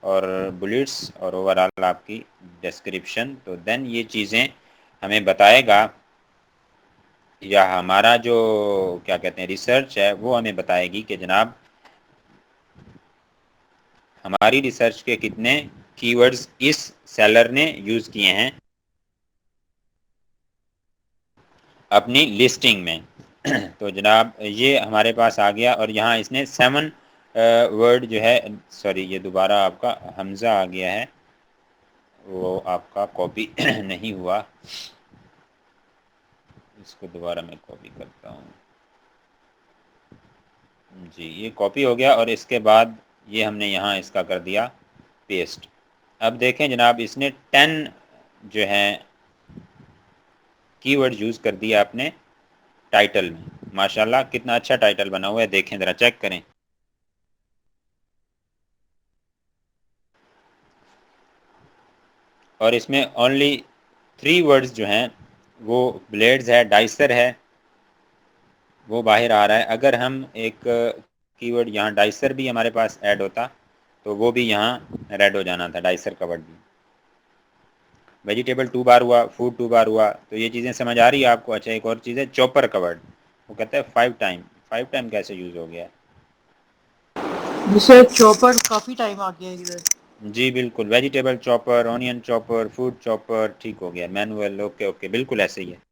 اور بلیٹس اور اوورآل آپ کی ڈسکرپشن، تو دین یہ چیزیں ہمیں بتائے گا، یا ہمارا جو کیا کہتے ہیں ریسرچ ہے وہ ہمیں بتائے گی کہ جناب ہماری ریسرچ کے کتنے کی ورڈز اس سیلر نے یوز کیے ہیں اپنی لسٹنگ میں۔ تو جناب یہ ہمارے پاس آ گیا، اور یہاں اس نے 7 ورڈ جو ہے، سوری یہ دوبارہ آپ کا حمزہ آ گیا ہے، وہ آپ کا کاپی نہیں ہوا، اس کو دوبارہ میں کاپی کرتا ہوں۔ جی یہ کاپی ہو گیا، اور اس کے بعد یہ ہم نے یہاں اس کا کر دیا پیسٹ۔ اب دیکھیں جناب اس نے 10 جو ہیں کی ورڈ یوز کر دیا اپنے ٹائٹل میں۔ ماشاءاللہ کتنا اچھا ٹائٹل بنا ہوا ہے، دیکھیں ذرا چیک کریں۔ اور اس میں اونلی 3 ورڈز جو ہیں وہ بلیڈز ہے، ڈائسر ہے، وہ باہر آ رہا ہے۔ اگر ہم ایک کی ورڈ یہاں ڈائسر بھی ہمارے پاس ایڈ ہوتا تو وہ بھی یہاں ریڈ ہو جانا تھا، ڈائسر کا ورڈ بھی۔ ویجیٹیبل 2 بار ہوا، فوڈ 2 بار ہوا، تو یہ چیزیں سمجھ آ رہی ہے آپ کو؟ اچھا ایک اور چیز ہے چوپر کا ورڈ، وہ کہتا ہے 5 ٹائم۔ 5 ٹائم کیسے یوز ہو گیا؟ جسے چوپر کافی ٹائم آ گیا ہے ادھر۔ جی بالکل، vegetable chopper, onion chopper, food chopper, ٹھیک ہو گیا، مینوئل، اوکے اوکے، بالکل ایسے ہی ہے۔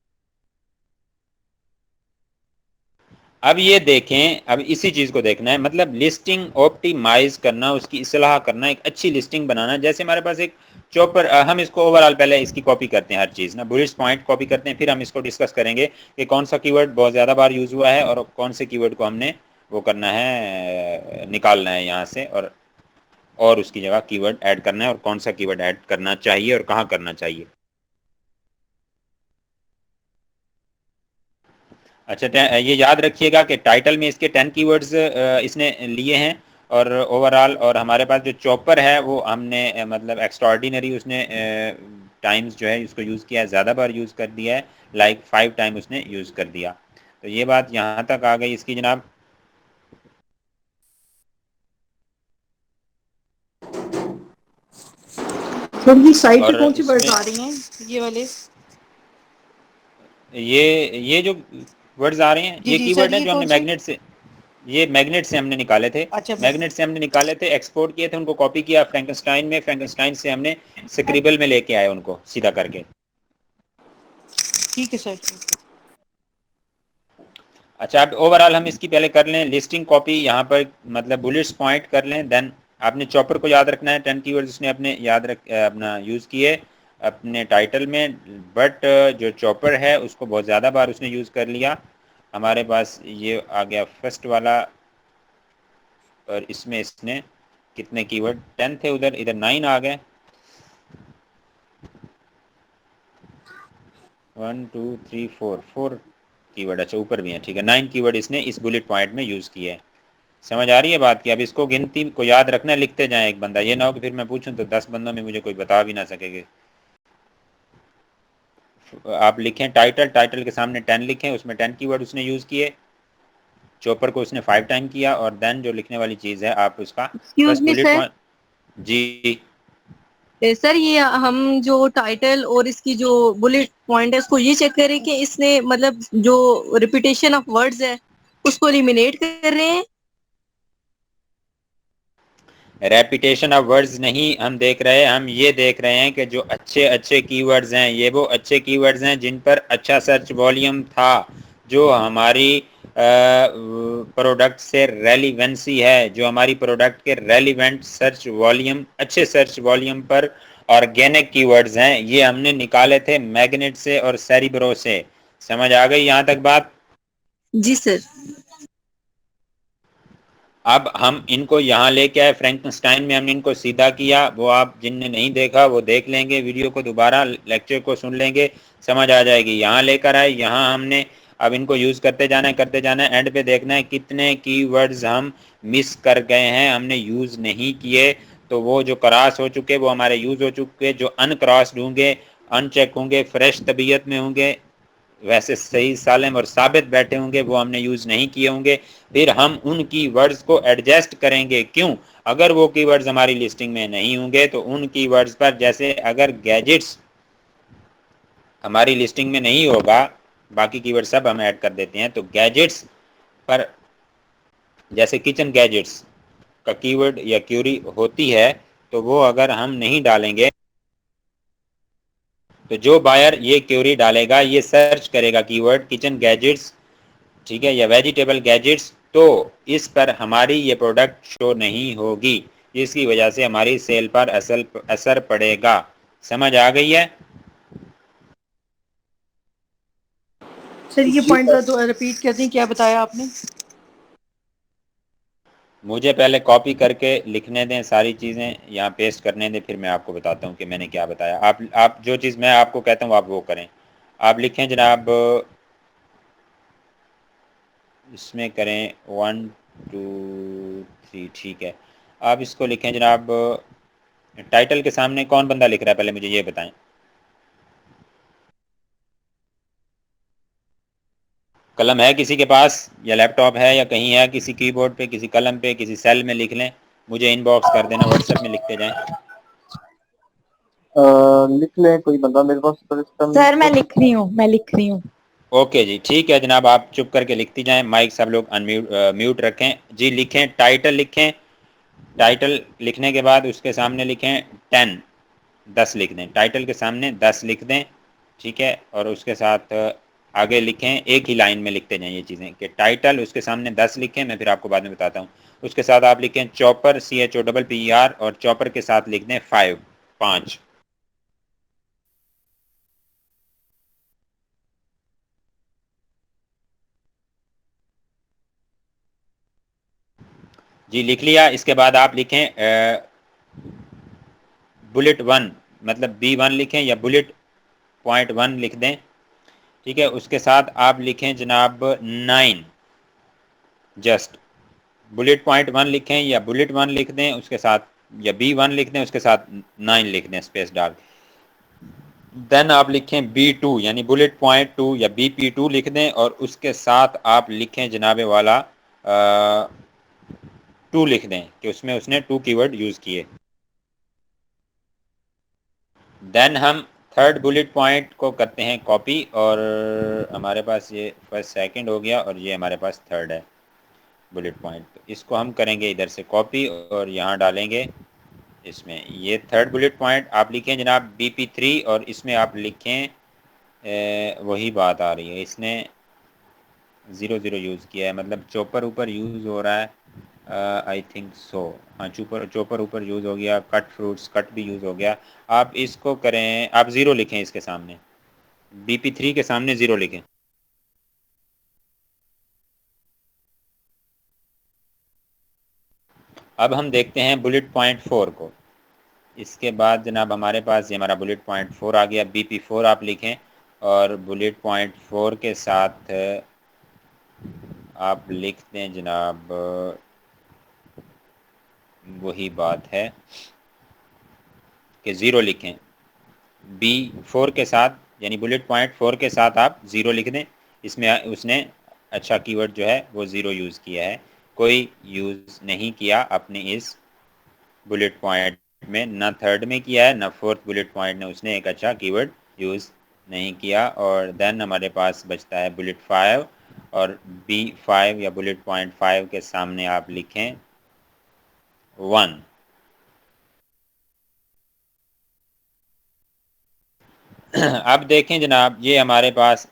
اب یہ دیکھیں، اب اسی چیز کو دیکھنا ہے، مطلب لسٹنگ آپٹیمائز کرنا، اس کی اصلاح کرنا، ایک اچھی لسٹنگ بنانا۔ جیسے ہمارے پاس ایک چوپر، ہم اس کو اوورال پہلے اس کی کاپی کرتے ہیں، ہر چیز نا بلٹس پوائنٹ کاپی کرتے ہیں، پھر ہم اس کو ڈسکس کریں گے کہ کون سا کی ورڈ بہت زیادہ بار یوز ہوا ہے اور کون سے کی ورڈ کو ہم نے وہ کرنا ہے، نکالنا ہے یہاں سے، اور اس کی جگہ کی ورڈ ایڈ کرنا ہے، اور کون سا کی ورڈ ایڈ کرنا چاہیے اور کہاں کرنا چاہیے۔ اچھا یہ یاد رکھیے گا کہ ٹائٹل میں اس کے 10 کی ورڈز اس نے لیے ہیں، اور اوورال، اور ہمارے پاس جو چوپر ہے وہ ہم نے مطلب ایکسٹرا آرڈینری اس نے ٹائمز جو ہے اس کو یوز کیا ہے، زیادہ بار یوز کر دیا ہے، لائک 5 ٹائم اس نے یوز کر دیا۔ تو یہ بات یہاں تک آ گئی اس کی جناب۔ سر یہ سائٹ اور پہ کون سی اس ورڈ میں آ رہی ہیں یہ والے؟ یہ جو ورڈز آ رہے ہیں جی یہ جی کی سر ورڈ ہیں یہ جو ہم نے کون سے؟ میگنیٹ سے ہم نے نکالے تھے، اچھا میگنیٹ سے ہم نے نکالے تھے، ایکسپورٹ کیے تھے، ان کو کاپی کیا فرینکسٹائن میں، فرینکسٹائن سے ہم نے سکریبل میں لے کے آئے ان کو سیدھا کر کے۔ ٹھیک ہے سر۔ اچھا اب اوورال ہم اس کی پہلے کر لیں لسٹنگ کاپی، یہاں پر مطلب بلٹس پوائنٹ کر لیں، دین آپ نے چاپر کو یاد رکھنا ہے، 10 کی ورڈز اس نے اپنے اپنا یوز کیے اپنے ٹائٹل میں، بٹ جو چاپر ہے اس کو بہت زیادہ بار اس نے یوز کر لیا۔ ہمارے پاس یہ آ گیا فرسٹ والا، اور اس میں اس نے کتنے کی ورڈ 10 تھے، ادھر 9 آ گئے، 1 2 3 4 کی ورڈ، اچھا اوپر بھی ہیں، ٹھیک ہے، 9 کی ورڈ اس نے اس بلٹ پوائنٹ میں یوز کی ہے۔ سمجھ آ رہی ہے بات کی؟ اب اس کو گنتی کو یاد رکھنا ہے، لکھتے جائیں ایک بندہ، یہ نہ ہو کہ پھر میں پوچھوں تو 10 بندوں میں مجھے کوئی بتا بھی نہ سکے گے۔ آپ لکھیں ٹائٹل کے سامنے 10 لکھیں، اس میں 10 کی ورڈ اس نے یوز کیے، چوپر کو اس نے 5 ٹائم کیا، اور دین جو لکھنے والی چیز ہے آپ اس کا ایکسکیوز بس می بلٹ سر، پوائنٹ۔ جی سر یہ ہم جو ٹائٹل اور اس کی جو بلٹ پوائنٹ ہے اس کو یہ چیک کریں کہ اس نے مطلب جو ریپیٹیشن آف ورڈز ہے اس کو ایلیمینیٹ کر رہے ہیں. ریپیٹیشن آف ورڈز نہیں ہم دیکھ رہے، ہم یہ دیکھ رہے ہیں کہ جو اچھے اچھے کی ورڈز ہیں، یہ وہ اچھے کی ورڈز ہیں جن پر اچھا سرچ والیوم تھا، جو ہماری پروڈکٹ سے ریلیونسی ہے، جو ہماری پروڈکٹ کے ریلیونٹ سرچ والیوم، اچھے سرچ والیوم پر آرگینک کی ورڈز ہیں. یہ ہم نے نکالے تھے میگنیٹ سے اور سیریبرو سے. سمجھ آ گئی یہاں تک بات؟ جی سر. اب ہم ان کو یہاں لے کے آئے فرینکنسٹائن میں، ہم نے ان کو سیدھا کیا. وہ آپ جن نے نہیں دیکھا وہ دیکھ لیں گے، ویڈیو کو دوبارہ لیکچر کو سن لیں گے، سمجھ آ جائے گی. یہاں لے کر آئے، یہاں ہم نے اب ان کو یوز کرتے جانا ہے، اینڈ پہ دیکھنا ہے کتنے کی ورڈز ہم مس کر گئے ہیں، ہم نے یوز نہیں کیے. تو وہ جو کراس ہو چکے وہ ہمارے یوز ہو چکے، جو ان کراسڈ ہوں گے، ان چیک ہوں گے، فریش طبیعت میں ہوں گے، ویسے صحیح سالم اور ثابت بیٹھے ہوں گے، وہ ہم نے یوز نہیں کیے ہوں گے. پھر ہم ان کی ورڈز کو ایڈجسٹ کریں گے. کیوں؟ اگر وہ کی ورڈز ہماری لسٹنگ میں نہیں ہوں گے تو ان کی ورڈز پر، جیسے اگر گیجٹس ہماری لسٹنگ میں نہیں ہوگا، باقی کی ورڈ سب ہم ایڈ کر دیتے ہیں، تو گیجٹس پر جیسے کچن گیجٹس کا کی ورڈ یا کیوری ہوتی ہے تو وہ اگر ہم نہیں ڈالیں گے تو جو بائر یہ کیوری ڈالے گا، یہ سرچ کرے گا کی ورڈ کچن گیجٹس، ٹھیک ہے، یا ویجیٹیبل گیجٹس، تو اس پر ہماری یہ پروڈکٹ شو نہیں ہوگی، جس کی وجہ سے ہماری سیل پر اثر پڑے گا. سمجھ آ گئی ہے؟ سر یہ جی پوائنٹ ذرا ریپیٹ کر دیں، کیا بتایا آپ نے؟ مجھے پہلے کاپی کر کے لکھنے دیں ساری چیزیں، یہاں پیسٹ کرنے دیں، پھر میں آپ کو بتاتا ہوں کہ میں نے کیا بتایا. آپ جو چیز میں آپ کو کہتا ہوں آپ وہ کریں. آپ لکھیں جناب، اس میں کریں 1 2 3، ٹھیک ہے. آپ اس کو لکھیں جناب. ٹائٹل کے سامنے کون بندہ لکھ رہا ہے پہلے مجھے یہ بتائیں. قلم ہے کسی کے پاس، یا لیپ ٹاپ ہے، یا کہیں ہے کسی کی بورڈ پہ، کسی قلم پہ، کسی سیل میں لکھ لیں، مجھے ان باکس کر دینا، واٹس ایپ میں لکھتے جائیں. لکھ لیں کوئی بندہ میرے پاس. سر میں لکھ رہی ہوں. اوکے جی ٹھیک ہے جناب، آپ چپ کر کے لکھتی جائیں، مائک سب لوگ میوٹ رکھیں. جی لکھیں، ٹائٹل لکھیں. ٹائٹل لکھنے کے بعد اس کے سامنے لکھیں 10 لکھ دیں. ٹائٹل کے سامنے 10 لکھ دیں، ٹھیک ہے. اور اس کے ساتھ آگے لکھیں، ایک ہی لائن میں لکھتے جائیں یہ چیزیں، کہ ٹائٹل اس کے سامنے 10 لکھیں. میں پھر آپ کو بعد میں بتاتا ہوں. اس کے ساتھ آپ لکھیں چوپر، CHOPPER، اور چوپر کے ساتھ لکھ دیں 5. جی لکھ لیا. اس کے بعد آپ لکھیں بلٹ 1، مطلب B1 لکھیں، یا بلٹ پوائنٹ 1 لکھ دیں، ٹھیک ہے. اس کے ساتھ آپ لکھیں جناب 9، جسٹ بلٹ پوائنٹ 1 لکھیں، یا بلٹ 1 لکھ دیں اس کے ساتھ، یا B1 لکھ دیں اس کے ساتھ 9 لکھ دیں اسپیس ڈال. دین آپ لکھیں B2 یعنی بلٹ پوائنٹ 2 یا BP2 لکھ دیں، اور اس کے ساتھ آپ لکھیں جناب والا 2 لکھ دیں، کہ اس میں اس نے 2 کی ورڈ یوز کیے. دین ہم تھرڈ بلٹ پوائنٹ کو کرتے ہیں کاپی، اور ہمارے پاس یہ فرسٹ سیکنڈ ہو گیا، اور یہ ہمارے پاس تھرڈ ہے بلٹ پوائنٹ. اس کو ہم کریں گے ادھر سے کاپی، اور یہاں ڈالیں گے اس میں. یہ تھرڈ بلٹ پوائنٹ آپ لکھیں جناب BP3، اور اس میں آپ لکھیں وہی بات آ رہی ہے، اس نے 0 یوز کیا ہے، مطلب چوپر اوپر یوز ہو رہا ہے. آئی تھنک سو، ہاں چوپر اوپر یوز ہو گیا، کٹ فروٹس کٹ بھی یوز ہو گیا. آپ اس کو کریں، آپ 0 لکھیں اس کے سامنے، BP3 کے سامنے 0 لکھیں. اب ہم دیکھتے ہیں بلٹ پوائنٹ 4 کو. اس کے بعد جناب ہمارے پاس یہ ہمارا بلٹ پوائنٹ 4 آ گیا. BP4 آپ لکھیں، اور بلٹ پوائنٹ 4 کے ساتھ آپ لکھ دیں جناب وہی بات ہے کہ 0 لکھیں. B4 کے ساتھ یعنی بلٹ پوائنٹ 4 کے ساتھ آپ 0 لکھ دیں. اس میں اس نے اچھا کی ورڈ جو ہے وہ 0 یوز کیا ہے، کوئی یوز نہیں کیا اپنے اس بلٹ پوائنٹ میں نہ تھرڈ میں کیا ہے نہ فورتھ بلٹ پوائنٹ نے اس نے ایک اچھا کی ورڈ یوز نہیں کیا. اور دین ہمارے پاس بچتا ہے بلٹ 5 اور B5 یا بلٹ پوائنٹ 5 کے سامنے آپ لکھیں 1. اب دیکھیں جناب یہ ہمارے پاس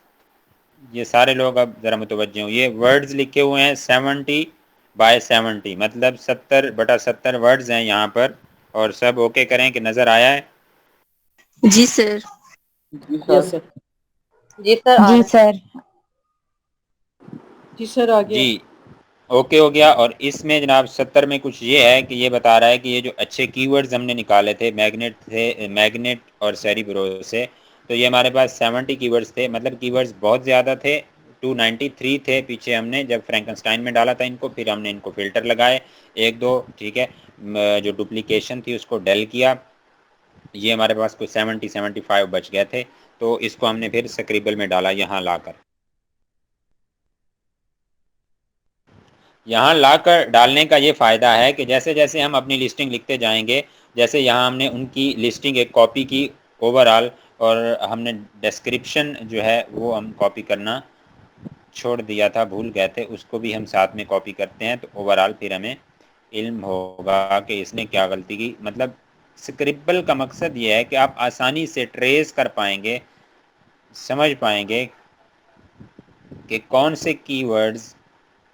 یہ سارے لوگ اب ذرا متوجہ ہوں, یہ ورڈز لکھے ہوئے ہیں 70/70 مطلب 70/70 ورڈز ہیں یہاں پر, اور سب اوکے کریں کہ نظر آیا ہے. جی سر. جی یس سر. سر. جی سر جی سر. جی سر آگے. جی اوکے ہو گیا. اور اس میں جناب 70 میں کچھ یہ ہے کہ یہ بتا رہا ہے کہ یہ جو اچھے کی ورڈز ہم نے نکالے تھے میگنیٹ اور سیریبرو سے, تو یہ ہمارے پاس 70 کی ورڈز تھے, مطلب کی ورڈز بہت زیادہ تھے. 293 تھے پیچھے ہم نے جب فرینکنسٹائن میں ڈالا تھا ان کو, پھر ہم نے ان کو فلٹر لگائے 1-2, ٹھیک ہے, جو ڈپلیکیشن تھی اس کو ڈیل کیا, یہ ہمارے پاس کچھ 70-75 بچ گئے تھے, تو اس کو ہم نے پھر سکریبل میں ڈالا یہاں لا کر. یہاں لا کر ڈالنے کا یہ فائدہ ہے کہ جیسے جیسے ہم اپنی لسٹنگ لکھتے جائیں گے, جیسے یہاں ہم نے ان کی لسٹنگ ایک کاپی کی اوور آل, اور ہم نے ڈسکرپشن جو ہے وہ ہم کاپی کرنا چھوڑ دیا تھا, بھول گئے تھے, اس کو بھی ہم ساتھ میں کاپی کرتے ہیں, تو اوور آل پھر ہمیں علم ہوگا کہ اس نے کیا غلطی کی. مطلب سکریبل کا مقصد یہ ہے کہ آپ آسانی سے ٹریس کر پائیں گے, سمجھ پائیں گے کہ کون سے کی ورڈز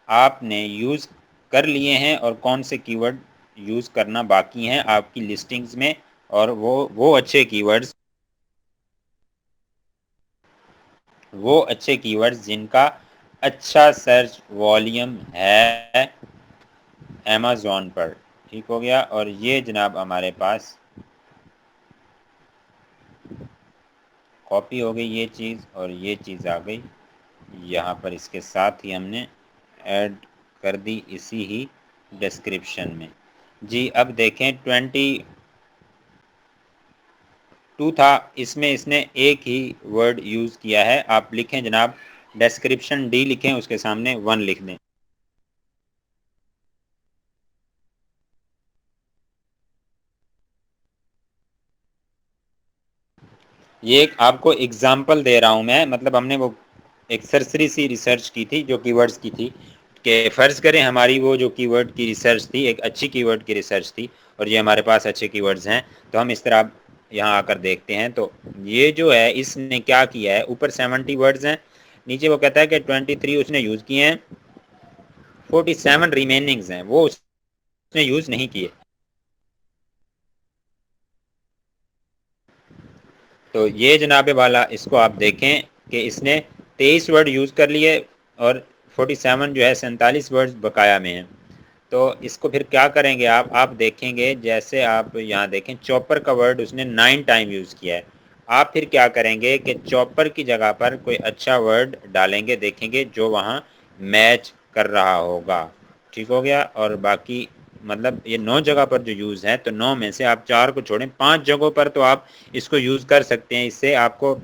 آپ نے یوز کر لیے ہیں اور کون سے کی ورڈ یوز کرنا باقی ہیں آپ کی لسٹنگز میں, اور وہ اچھے کی ورڈز جن کا اچھا سرچ والیوم ہے ایمیزون پر. ٹھیک ہو گیا. اور یہ جناب ہمارے پاس کاپی ہو گئی یہ چیز, اور یہ چیز آ گئی یہاں پر, اس کے ساتھ ہی ہم نے ایڈ کر دی اسی ہی ڈسکرپشن میں. جی اب دیکھیں 22 تھا, اس میں اس نے ایک ہی ورڈ یوز کیا ہے. آپ لکھیں جناب ڈسکرپشن ڈی لکھیں, اس کے سامنے 1 لکھ دیں. یہ ایک آپ کو اگزامپل دے رہا ہوں میں, مطلب ہم نے وہ ایک سرسری سی ریسرچ کی تھی جو کی ورڈز کی تھی, کہ فرض کریں ہماری وہ جو کی ورڈ کی ریسرچ تھی ایک اچھی کی ورڈ کی ریسرچ تھی, اور یہ ہمارے پاس اچھے کی ورڈز ہیں, تو ہم اس طرح یہاں آ کر دیکھتے ہیں. تو یہ جو ہے اس نے کیا کیا ہے, اوپر 70 ورڈز ہیں, نیچے وہ کہتا ہے کہ 23 اس نے یوز کیے ہیں, 47 ریمیننگز ہیں وہ اس نے یوز نہیں کیے. تو یہ جناب والا اس کو آپ دیکھیں کہ اس نے 23 ورڈ یوز کر لیے اور 47 جو ہے 47 ورڈ بقایا میں ہیں. تو اس کو پھر کیا کریں گے آپ دیکھیں گے, جیسے آپ یہاں دیکھیں چوپر کا ورڈ اس نے 9 ٹائم یوز کیا ہے. آپ پھر کیا کریں گے کہ چوپر کی جگہ پر کوئی اچھا ورڈ ڈالیں گے, دیکھیں گے جو وہاں میچ کر رہا ہوگا. ٹھیک ہو گیا. اور باقی مطلب یہ 9 جگہ پر جو یوز ہے, تو 9 میں سے آپ 4 کو چھوڑیں, 5 جگہوں پر تو آپ اس کو یوز کر سکتے ہیں. اس سے آپ کو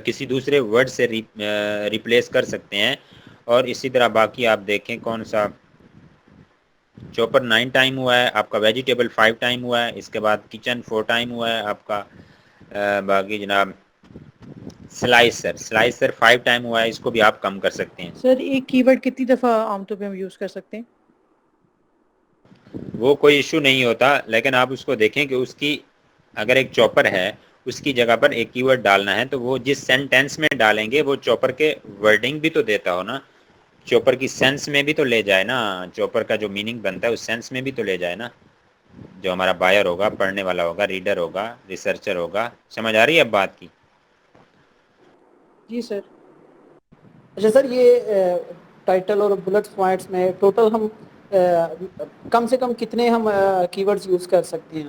کسی دوسرے ورڈ سے ریپلیس کر سکتے ہیں. اور اسی طرح باقی آپ دیکھیں کون سا چوپر 9 ٹائم ہوا ہے آپ کا, ویجیٹیبل 5 ٹائم ہوا ہے, اس کے بعد کچن 4 ٹائم ہوا ہے آپ کا, باقی جناب سلائسر 5 ٹائم ہوا ہے, اس کو بھی آپ کم کر سکتے ہیں. سر ایک کی ورڈ کتنی دفعہ عام طور پہ ہم یوز کر سکتے ہیں؟ وہ کوئی ایشو نہیں ہوتا, لیکن آپ اس کو دیکھیں کہ اس کی اگر ایک چوپر ہے اس کی جگہ پر ایک کی ورڈ ڈالنا ہے, تو وہ جس سینٹینس میں ڈالیں گے وہ چوپر کے ورڈنگ بھی تو دیتا ہو نا, چوپر کی سینس میں بھی تو لے جائے نا, چوپر کا جو میننگ بنتا ہے اس سینس میں بھی تو لے جائے نا, جو ہمارا بائر ہوگا, پڑھنے والا ہوگا, ریڈر ہوگا, ریسرچر ہوگا. سمجھ آ رہی ہے اب بات کی؟ جی سر. اچھا سر, یہ ٹائٹل اور بلٹ پوائنٹس میں ٹوٹل ہم کم سے کم کتنے ہم کی ورڈز یوز کر سکتے ہیں؟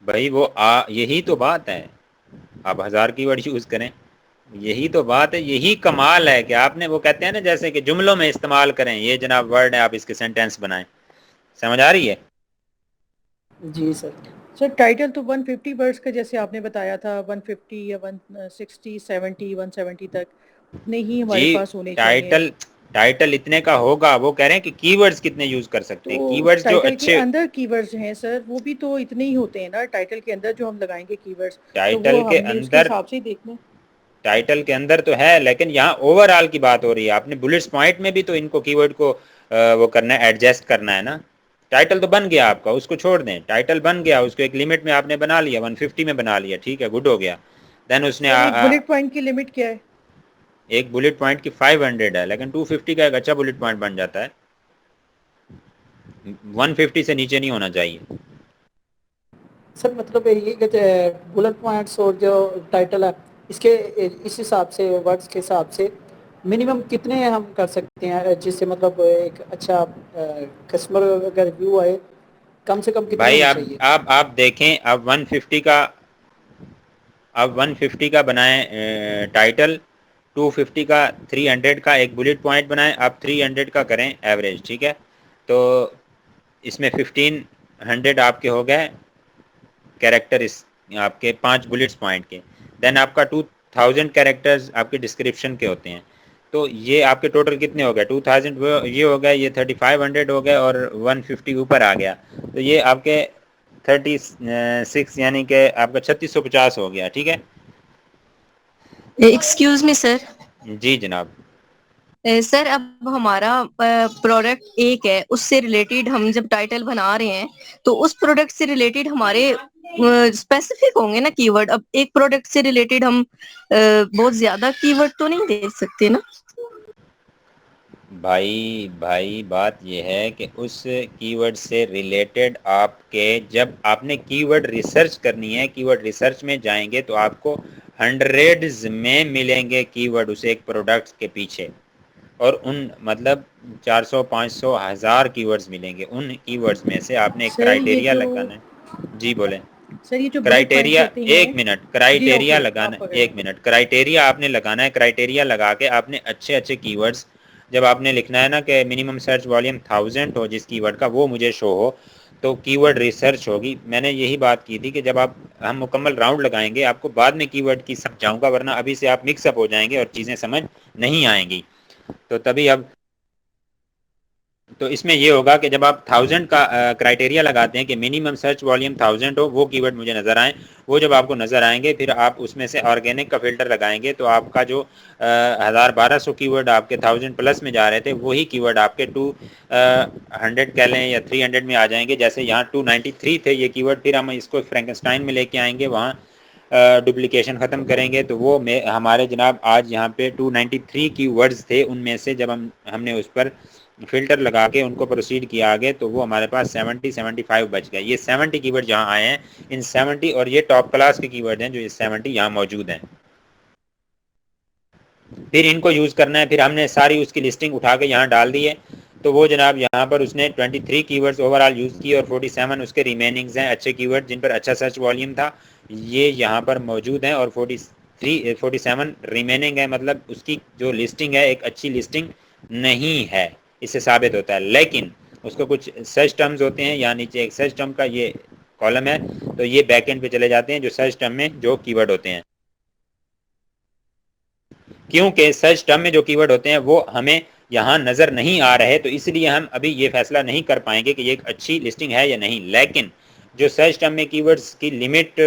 بھائی وہ یہی تو بات ہے, آپ 1000 کی ورڈ یوز کریں, یہی تو بات ہے, یہی کمال ہے کہ آپ نے وہ کہتے ہیں نا جیسے کہ جملوں میں استعمال کریں, یہ جناب ورڈ ہے, آپ اس کے سینٹینس بنائیں. سمجھ آ رہی ہے؟ جی سر. سر ٹائٹل تو 150 ورڈز کا جیسے آپ نے بتایا تھا, 150 یا 160 70 170 تک اتنے ہی ہمارے جی پاس ہونے چاہیے. ٹائٹل ٹائٹل اتنے کا ہوگا, وہ کہہ رہے ہیں کہ کی ورڈز کتنے یوز کر سکتے ہیں, کی تو ورڈز جو ٹائٹل کے اچھے, اندر کی ورڈز ہیں سر, وہ بھی تو اتنے ہی ہوتے ہیں نا ٹائٹل کے اندر جو ہم لگائیں گے کی ورڈز, تو ٹائٹل وہ کے ہم نے اس کے اندر, حساب سے ہی دیکھنا ہے. ٹائٹل کے اندر تو ہے, لیکن یہاں اوور آل کی بات ہو رہی ہے. آپ نے بلٹس پوائنٹ میں بھی تو ان کو کی ورڈ کو وہ کرنا ہے, ایڈجسٹ کرنا ہے نا. ٹائٹل تو بن گیا آپ کا, اس کو چھوڑ دیں, ٹائٹل بن گیا, اس کو ایک لمٹ میں آپ نے بنا لیا, 150 میں بنا لیا, ٹھیک ہے, گڈ ہو گیا. دین اس نے سر ایک بلٹ پوائنٹ کی لمٹ کیا ہے؟ ایک بلٹ پوائنٹ کی 500 ہے, لیکن 250 کا ایک اچھا بلٹ پوائنٹ بن جاتا ہے, 150 سے نیچے نہیں ہونا چاہیے. سر مطلب یہ کہ بلٹ پوائنٹس اور جو ٹائٹل ہے اس کے اس حساب سے ورڈز کے حساب سے منیمم کتنے ہم کر سکتے ہیں, جس سے مطلب ایک اچھا کسٹمر اگر ریویو آئے کم سے کم کتنے بھائی ہونے اب چاہیے؟ آپ دیکھیں, اب 150 کا, اب 150 کا بنائیں ٹائٹل, 250 کا, 300 کا ایک بلٹ پوائنٹ بنائیں, آپ 300 کا کریں ایوریج, ٹھیک ہے. تو اس میں 1500 آپ کے ہو گئے کیریکٹر, اس آپ کے 5 بلٹس پوائنٹ کے. دین آپ کا 2000 کیریکٹرز آپ کے ڈسکرپشن کے ہوتے ہیں. تو یہ آپ کے ٹوٹل کتنے ہو گئے, 2000 یہ ہو گئے, یہ 3500 ہو گئے, اور 150 اوپر آ گیا, تو یہ آپ کے 36 یعنی کہ آپ کا 3650 ہو گیا, ٹھیک ہے. ایکسکیوز می سر. جی جناب. سر اب ہمارا پروڈکٹ ایک ہے, اس سے ریلیٹڈ ہم جب ٹائٹل بنا رہے ہیں تو اس پروڈکٹ سے ریلیٹڈ ہمارے اسپیسیفک ہوں گے نا کی ورڈ. اب ایک پروڈکٹ سے ریلیٹڈ ہم بہت زیادہ کی ورڈ تو نہیں دے سکتے نا. بھائی بات یہ ہے کہ اس کی ورڈ سے ریلیٹڈ آپ کے, جب آپ نے کی ورڈ ریسرچ کرنی ہے, کی ورڈ ریسرچ میں جائیں گے تو آپ کو ہنڈریڈز میں ملیں گے کی ورڈ اس ایک پروڈکٹ کے پیچھے, اور ان مطلب 400 500 1000 کی ورڈز ملیں گے. ان کی ورڈز میں سے آپ نے ایک سر یہ کرائٹیریا جو لگانا ہے. جی بولیں. سر یہ جو بلٹ پوائنٹس کرائٹیریا, ہوتے ہیں. ایک منٹ, جی کرائٹیریا اوکے لگانا, آپ ایک منٹ, کرائٹیریا آپ نے لگانا ہے. کرائٹیریا لگا کے آپ نے اچھے اچھے کی ورڈز, جب آپ نے لکھنا ہے نا کہ منیمم سرچ والیوم 1000 ہو جس کی ورڈ کا, وہ مجھے شو ہو, تو کی ورڈ ریسرچ ہوگی. میں نے یہی بات کی تھی کہ جب آپ, ہم مکمل راؤنڈ لگائیں گے, آپ کو بعد میں کی ورڈ کی سمجھاؤں گا, ورنہ ابھی سے آپ مکس اپ ہو جائیں گے اور چیزیں سمجھ نہیں آئیں گی. تو تبھی اب, تو اس میں یہ ہوگا کہ جب آپ 1000 کا کرائٹیریا لگاتے ہیں کہ منیمم سرچ والیوم 1000 ہو, وہ کی ورڈ مجھے نظر آئیں, وہ جب آپ کو نظر آئیں گے پھر آپ اس میں سے آرگینک کا فلٹر لگائیں گے, تو آپ کا جو 1200 کی ورڈ آپ کے 1000 پلس میں جا رہے تھے, وہی کی ورڈ آپ کے 200 کہہ لیں یا 300 میں آ جائیں گے. جیسے یہاں 293 تھے یہ کی ورڈ, پھر ہم اس کو فرینکسٹائن میں لے کے آئیں گے, وہاں ڈپلیکیشن ختم کریں گے, تو وہ ہمارے جناب آج یہاں پہ 293 کی ورڈز تھے. ان میں سے جب ہم نے اس پر فلٹر لگا کے ان کو پروسیڈ کیا آگے, تو وہ ہمارے پاس 75 بچ گئے. یہ 70 کی ورڈ جہاں آئے ہیں, ان 70, اور یہ ٹاپ کلاس کے کی ورڈ ہیں جو اس 70 یہاں موجود ہیں. پھر ان کو یوز کرنا ہے. پھر ہم نے ساری اس کی لسٹنگ اٹھا کے یہاں ڈال دی ہے, تو وہ جناب یہاں پر اس نے 23 کی ورڈز اوور آل یوز کی, اور 47 اس کے ریمیننگز ہیں اچھے کی ورڈ جن پر اچھا سرچ والیوم تھا, یہ یہاں پر موجود ہیں. اور 47 ریمیننگ ہے, مطلب اس کی جو لسٹنگ ہے ایک اچھی لسٹنگ نہیں ہے, اس سے ثابت ہوتا ہے. لیکن اس کو کچھ سرچ ٹرمز ہوتے ہیں, یا نیچے ایک سرچ ٹرم کا یہ کالم ہے, تو یہ بیک اینڈ پہ چلے جاتے ہیں جو سرچ ٹرم میں جو کی ورڈ ہوتے ہیں, کیونکہ سرچ ٹرم میں جو کی ورڈ ہوتے ہیں وہ ہمیں یہاں نظر نہیں آ رہے, تو اس لیے ہم ابھی یہ فیصلہ نہیں کر پائیں گے کہ یہ ایک اچھی لسٹنگ ہے یا نہیں. لیکن جو سرچ ٹرم میں کی ورڈز کی لمٹ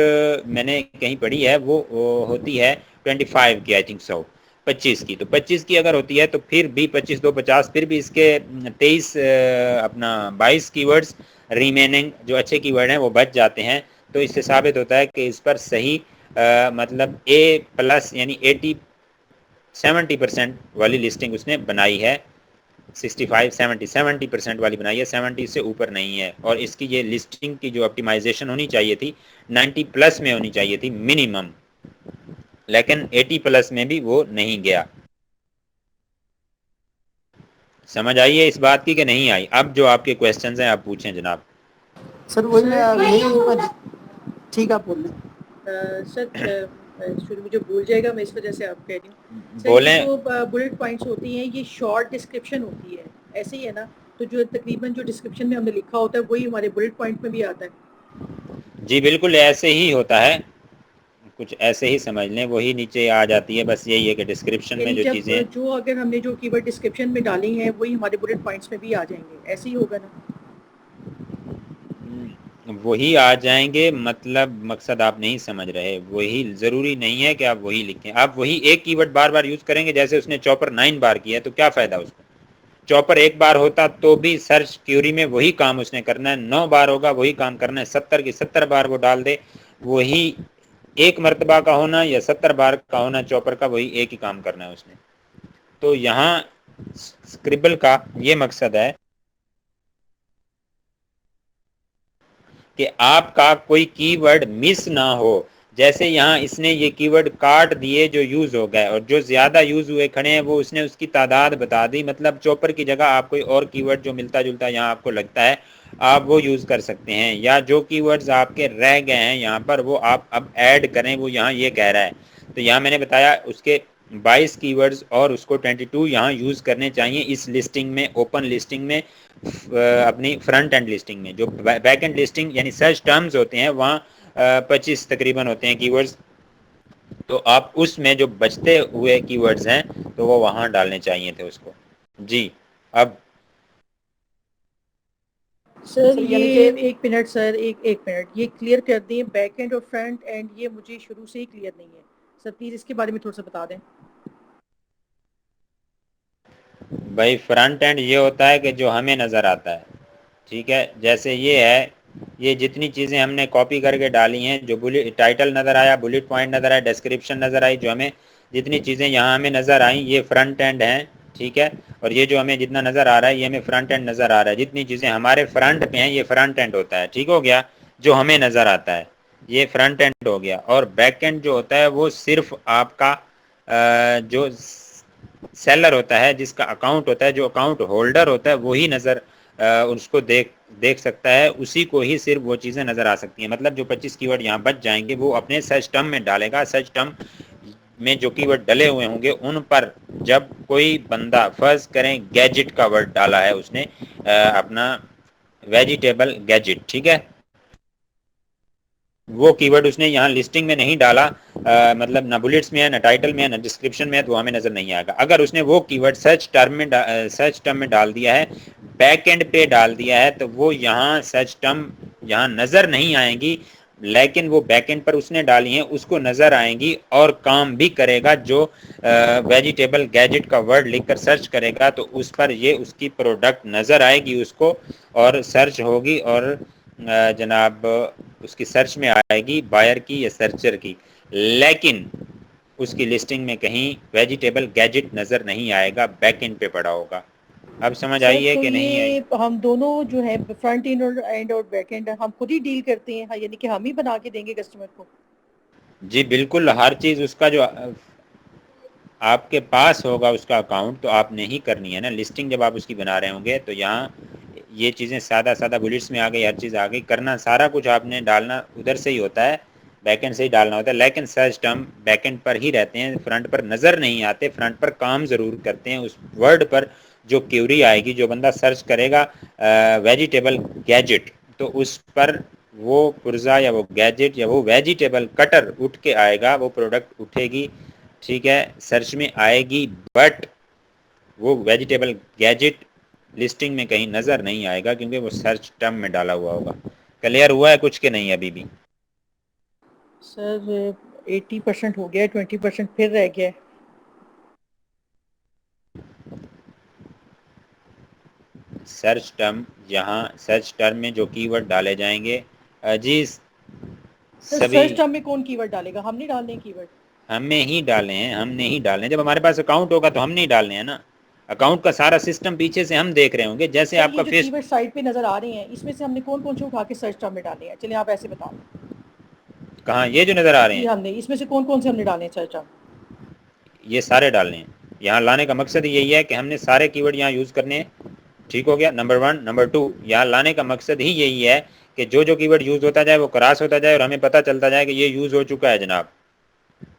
میں نے کہیں پڑھی ہے, وہ ہوتی ہے 25 کی, آئی تھنک سو 25 کی. تو 25 کی اگر ہوتی ہے تو پھر بھی 25 2 50, پھر بھی اس کے 22 کی ورڈز ریمیننگ جو اچھے کی ورڈ ہیں وہ بچ جاتے ہیں. تو اس سے ثابت ہوتا ہے کہ اس پر صحیح مطلب A پلس یعنی 70% والی لسٹنگ اس نے بنائی ہے. 70% والی بنائی ہے, 70 سے اوپر نہیں ہے. اور اس کی یہ لسٹنگ کی جو آپٹیمائزیشن ہونی چاہیے تھی 90 پلس میں ہونی چاہیے تھی منیمم, لیکن 80 پلس میں بھی وہ نہیں گیا. سمجھ آئیے اس بات کی کہ نہیں آئی؟ اب جو آپ کے کویسچنز ہیں آپ پوچھیں جناب. سر وہی میں ٹھیک آپ بول لیں. سر شروع میں جو بھول جائے گا میں اس وجہ سے آپ کہہ رہی ہوں. سر یہ بولیں. جو بلٹ پوائنٹس ہوتی ہیں یہ شارٹ ڈسکرپشن ہوتی ہے, ایسے ہی ہے نا؟ تو جو تقریباً جو ڈسکرپشن میں ہم نے لکھا ہوتا ہے وہی ہمارے بلٹ پوائنٹ میں بھی آتا ہے. جی بالکل ایسے ہی ہوتا ہے, کچھ ایسے ہی سمجھ لیں, وہی نیچے آ جاتی ہے. بس یہی ہے کہ ڈسکرپشن میں یعنی جو چیزیں جب جو اگر ہم نے جو کی ورڈ ڈسکرپشن میں ڈالی ہیں وہی ہمارے بلٹ پوائنٹس میں بھی آ جائیں گے, ایسے ہی ہوگا نا؟ وہی آ جائیں گے, مطلب مقصد آپ نہیں سمجھ رہے. وہی ضروری نہیں ہے کہ آپ وہی لکھیں. آپ وہی ایک کی ورڈ بار بار یوز کریں گے, جیسے اس نے چاپر 9 بار کیا ہے تو کیا فائدہ اس کو. چاپر ایک بار ہوتا تو بھی سرچ کیوری میں وہی کام اس نے کرنا ہے, 9 بار ہوگا وہی کام کرنا ہے. 70 کی 70 بار وہ ڈال دے, وہی ایک مرتبہ کا ہونا یا 70 بار کا ہونا چاپر کا, وہی ایک ہی کام کرنا ہے اس نے. تو یہاں اسکربل کا یہ مقصد ہے کہ آپ کا کوئی کی ورڈ مس نہ ہو. جیسے یہاں اس نے یہ کی ورڈ کاٹ دیے جو یوز ہو گئے, اور جو زیادہ یوز ہوئے کھڑے ہیں وہ اس نے اس کی تعداد بتا دی. مطلب چوپر کی جگہ آپ کوئی اور کی ورڈ جو ملتا جلتا یہاں آپ کو لگتا ہے آپ وہ یوز کر سکتے ہیں, یا جو کی ورڈز آپ کے رہ گئے ہیں یہاں پر وہ آپ اب ایڈ کریں, وہ یہاں یہ کہہ رہا ہے. تو یہاں میں نے بتایا اس کے 22 کی ورڈز اور اس کو 22 یہاں یوز کرنے چاہیے اس لسٹنگ میں, اوپن لسٹنگ میں, اپنی فرنٹ اینڈ لسٹنگ میں. جو بیک اینڈ لسٹنگ یعنی سرچ ٹرمز ہوتے ہیں وہاں 25 تقریباً ہوتے ہیں کی ورڈز. تو آپ اس میں جو بچتے ہوئے کی ورڈز ہیں تو وہ وہاں ڈالنے چاہیے تھے اس کو. جی اب سر یعنی کہ یہ ایک منٹ سر, ایک منٹ یہ کلیئر کر دیں, بیک اینڈ اور فرنٹ اینڈ یہ مجھے شروع سے ہی کلیئر نہیں ہے سر, پلیز اس کے بارے میں تھوڑا سا بتا دیں. بھائی فرنٹ اینڈ یہ ہوتا ہے کہ جو ہمیں نظر آتا ہے, ٹھیک ہے. جیسے یہ ہے, یہ جتنی چیزیں ہم نے کاپی کر کے ڈالی ہیں, جو ٹائٹل نظر آیا, بلٹ پوائنٹ نظر آیا, ڈسکرپشن نظر آئی, جو ہمیں جتنی چیزیں یہاں ہمیں نظر آئیں یہ فرنٹ اینڈ ہیں, ٹھیک ہے. اور یہ جو ہمیں جتنا نظر آ رہا ہے یہ ہمیں فرنٹ اینڈ نظر آ رہا ہے. جتنی چیزیں ہمارے فرنٹ پہ ہیں یہ فرنٹ اینڈ ہوتا ہے, ٹھیک ہو گیا. جو ہمیں نظر آتا ہے یہ فرنٹ اینڈ ہو گیا. اور بیک اینڈ جو ہوتا ہے وہ صرف آپ کا جو سیلر ہوتا ہے, جس کا اکاؤنٹ ہوتا ہے, جو اکاؤنٹ ہولڈر ہوتا ہے وہی نظر اس کو دیکھ سکتا ہے, اسی کو ہی صرف وہ چیزیں نظر آ سکتی ہیں. مطلب جو 25 کی ورڈ یہاں بچ جائیں گے وہ اپنے سرچ ٹرم میں ڈالے گا. سرچ ٹرم میں جو کی ورڈ ڈلے ہوئے ہوں گے ان پر جب کوئی بندہ فرض کریں گیجٹ کا ورڈ ڈالا ہے اس نے, اپنا ویجیٹیبل گیجٹ, ٹھیک ہے, وہ کی ورڈ اس نے یہاں لسٹنگ میں نہیں ڈالا, مطلب نہ بلٹس میں ہے, نہ ٹائٹل میں ہے, نہ ڈسکرپشن میں ہے, تو ہمیں نظر نہیں آئے گا. اگر اس نے وہ کی ورڈ سرچ ٹرم میں ڈال دیا ہے, بیک اینڈ پہ ڈال دیا ہے, تو وہ یہاں سرچ ٹرم یہاں نظر نہیں آئیں گی, لیکن وہ بیک اینڈ پر اس نے ڈالی ہیں اس کو نظر آئیں گی اور کام بھی کرے گا. جو ویجیٹیبل گیجٹ کا ورڈ لکھ کر سرچ کرے گا تو اس پر یہ اس کی پروڈکٹ نظر آئے گی اس کو, اور سرچ ہوگی, اور جناب اس کی سرچ میں آئے گی بائر کی یا سرچر کی. لیکن اس کی لسٹنگ میں کہیں ویجیٹیبل گیجٹ نظر نہیں آئے گا, بیک اینڈ پہ پڑا ہوگا. اب سمجھ سر آئی ہے تو کہ نہیں آئی؟ یہ ہم دونوں جو ہے فرنٹ اینڈ اور بیک اینڈ ہم خود ہی ڈیل کرتے ہیں, یعنی کہ ہم ہی بنا کے دیں گے کسٹمر کو؟ جی بالکل, ہر چیز اس کا جو آپ کے پاس ہوگا اس کا اکاؤنٹ تو آپ نے ہی کرنی ہے نا. لسٹنگ جب آپ اس کی بنا رہے ہوں گے تو یہاں یہ چیزیں سادہ بلٹس میں آ گئی, ہر چیز آ گئی, کرنا سارا کچھ آپ نے ڈالنا ادھر سے ہی ہوتا ہے, بیک اینڈ سے ہی ڈالنا ہوتا ہے. لیکن سرچ ٹرم بیک اینڈ پر ہی رہتے ہیں, فرنٹ پر نظر نہیں آتے. فرنٹ پر کام ضرور کرتے ہیں. اس ورڈ پر جو کیوری آئے گی, جو بندہ سرچ کرے گا ویجیٹیبل گیجٹ, تو اس پر وہ پرزا یا وہ گیجٹ یا وہ ویجیٹیبل کٹر اٹھ کے آئے گا, وہ پروڈکٹ اٹھے گی, ٹھیک ہے, سرچ میں آئے گی, بٹ وہ ویجیٹیبل گیجٹ لسٹنگ میں کہیں نظر نہیں آئے گا کیونکہ وہ سرچ ٹرم میں ڈالا ہوا ہوگا. کلیئر ہوا ہے کچھ کہ نہیں ابھی بھی؟ سر 80% ہو گیا, 20% پھر رہ گیا. سرچ ٹرم, یہاں سرچ ٹرم میں جو کی ورڈ ڈالے جائیں گے, جی سر سبھی سرچ ٹرم میں کون کی ورڈ ڈالے گا؟ ہم نہیں ڈالنے کی ورڈ. ہمیں ہی ڈالے ہیں, ہم نے ہی ڈالے ہیں. جب ہمارے پاس اکاؤنٹ ہوگا تو ہم نہیں ڈالنے ہیں نا. اکاؤنٹ کا سارا سسٹم پیچھے سے ہم دیکھ رہے ہوں گے, جیسے سر آپ یہ کا جو کی فیس. ورڈ سائٹ پہ نظر آ رہے ہیں اس میں سے ہم نے کون سے اٹھا کے سرچ ٹرم میں ڈالے ہیں؟ چلیں آپ ایسے بتا دیں. کہاں یہ جو نظر آ رہے جی ہیں ہم نے اس میں سے کون سے ہم نے ڈالے ہیں سرچ ٹرم؟ یہ سارے ڈالنے ہیں. یہاں لانے کا مقصد یہی ہے کہ ہم نے سارے کی ورڈ یہاں یوز کرنے ہیں, ٹھیک ہو گیا. نمبر 1. نمبر 2, یہاں لانے کا مقصد ہی یہی ہے کہ جو کی ورڈ یوز ہوتا جائے وہ کراس ہوتا جائے اور ہمیں پتہ چلتا جائے کہ یہ یوز ہو چکا ہے جناب.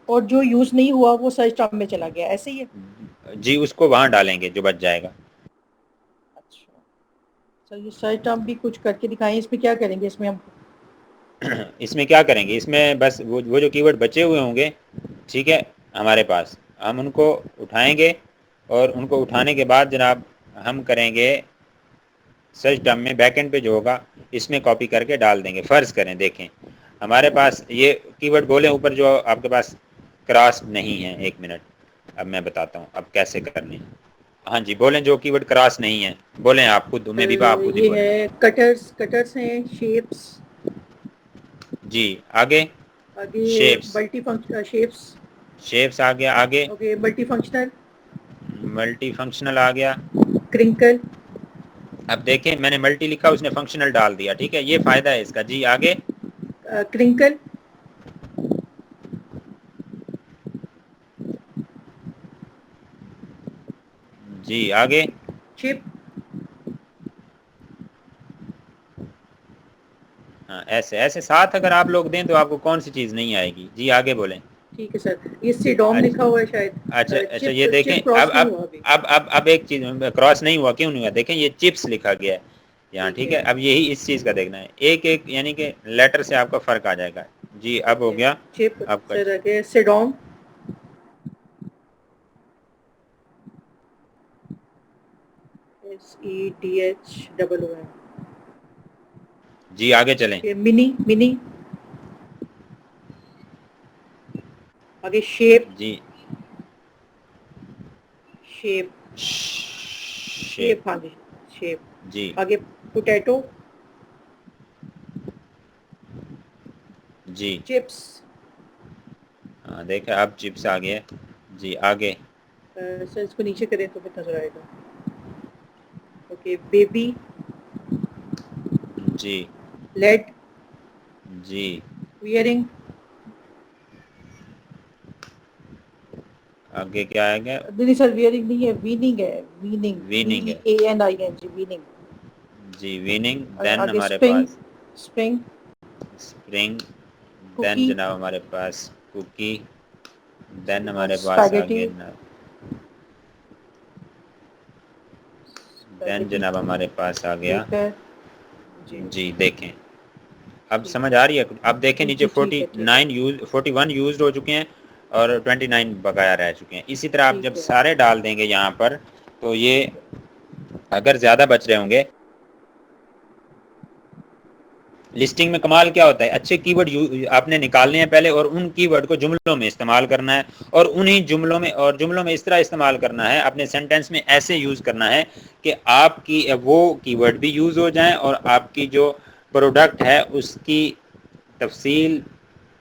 اور جو یوز نہیں ہوا وہ سرچ ٹرم میں چلا گیا, ایسے ہی ہے؟ جی اس کو وہاں ڈالیں گے جو بچ جائے گا. اچھا سر, یہ سرچ ٹرم بھی کچھ کر کے دکھائیں, اس میں کیا کریں گے؟ اس میں ہم اس میں کیا کریں گے، اس میں بس وہ جو کی ورڈ بچے ہوئے ہوں گے، ٹھیک ہے، ہمارے پاس ہم ان کو اٹھائیں گے، اور ان کو اٹھانے کے بعد جناب ہم کریں گے سرچ ٹرم میں بیک اینڈ پہ جو ہوگا اس میں کاپی کر کے ڈال دیں گے. فرض کریں، دیکھیں ہمارے پاس یہ کی ورڈ بولیں اوپر جو آپ کے پاس کراس نہیں ہے. ایک منٹ، اب میں بتاتا ہوں اب کیسے کرنی. ہاں جی بولیں، جو کی ورڈ کراس نہیں ہے بولیں آپ خود، میں بھی آپ خود ہی یہ بولیں. ہے کٹرز ہیں، شیپس، جی آگے آگے shapes, multi function shapes, shapes آ گیا. آگے okay multi functional, multi functional آ گیا. کرنکل، اب دیکھیں میں نے ملٹی لکھا، اس نے فنکشنل ڈال دیا. ٹھیک ہے، یہ فائدہ ہے اس کا. جی آگے کرنکل، جی آگے چپ، ہاں ایسے ایسے ساتھ اگر آپ لوگ دیں تو آپ کو کون سی چیز نہیں آئے گی. جی آگے بولیں. ٹھیک ہے سر. یہ سیڈوم لکھا ہوا ہے شاید. اچھا اچھا، یہ چپ دیکھیں چپ کراس نہیں ہوا ابھی. اب ایک چیز کراس نہیں ہوا، کیوں نہیں ہوا؟ دیکھیں یہ چپس لکھا گیا ہے یہاں. ٹھیک ہے، اب یہی اس چیز کا دیکھنا ہے، ایک ایک یعنی کہ لیٹر سے آپ کا فرق آ جائے گا. جی اب ٹھیک ہو ہے، گیا چپ آپ کا. سر. آگے سیڈوم، SEDHOOM. جی آگے چلیں. منی، آگے شیپ، جی شیپ، شیپ. شیپ، ہاں جی شیپ. جی آگے پوٹیٹو، جی چپس، ہاں دیکھیں اب چپس آ گئے. جی آگے سر اس کو نیچے کریں تو پھر نظر آئے گا. اوکے بیبی، جی لیڈ، جی ویئرنگ، آگے کیا آئے گا؟ نہیں سر ویئرنگ نہیں ہے، ویننگ ہے. ویننگ، ویننگ ہے. WEANING، weaning. جی ویننگ. دین آگے ہمارے اسپرنگ، پاس اسپرنگ، اسپرنگ. دین کوکی، جناب ہمارے پاس کوکی. اس دین کے بعد ہمارے پاس اسپیگیٹی، آگے دین جناب ہمارے پاس آ گیا. بیکر. جی دیکھیں اب ٹھیک سمجھ آ رہی ہے. اب دیکھیں جی نیچے جی ٹھیک ہے ٹھیک ہے 41 یوزڈ ہو چکے ہیں اور 29 بقایا رہ چکے ہیں. اسی طرح آپ جب ٹھیک ہے سارے ڈال دیں گے یہاں پر تو یہ ٹھیک ہے. اگر زیادہ بچ رہے ہوں گے. لسٹنگ میں کمال کیا ہوتا ہے، اچھے کی ورڈ آپ نے نکالنے ہیں پہلے، اور ان کی ورڈ کو جملوں میں استعمال کرنا ہے، اور انہی جملوں میں اس طرح استعمال کرنا ہے، اپنے سینٹینس میں ایسے یوز کرنا ہے کہ آپ کی وہ کی ورڈ بھی یوز ہو جائیں اور آپ کی جو پروڈکٹ ہے اس کی تفصیل،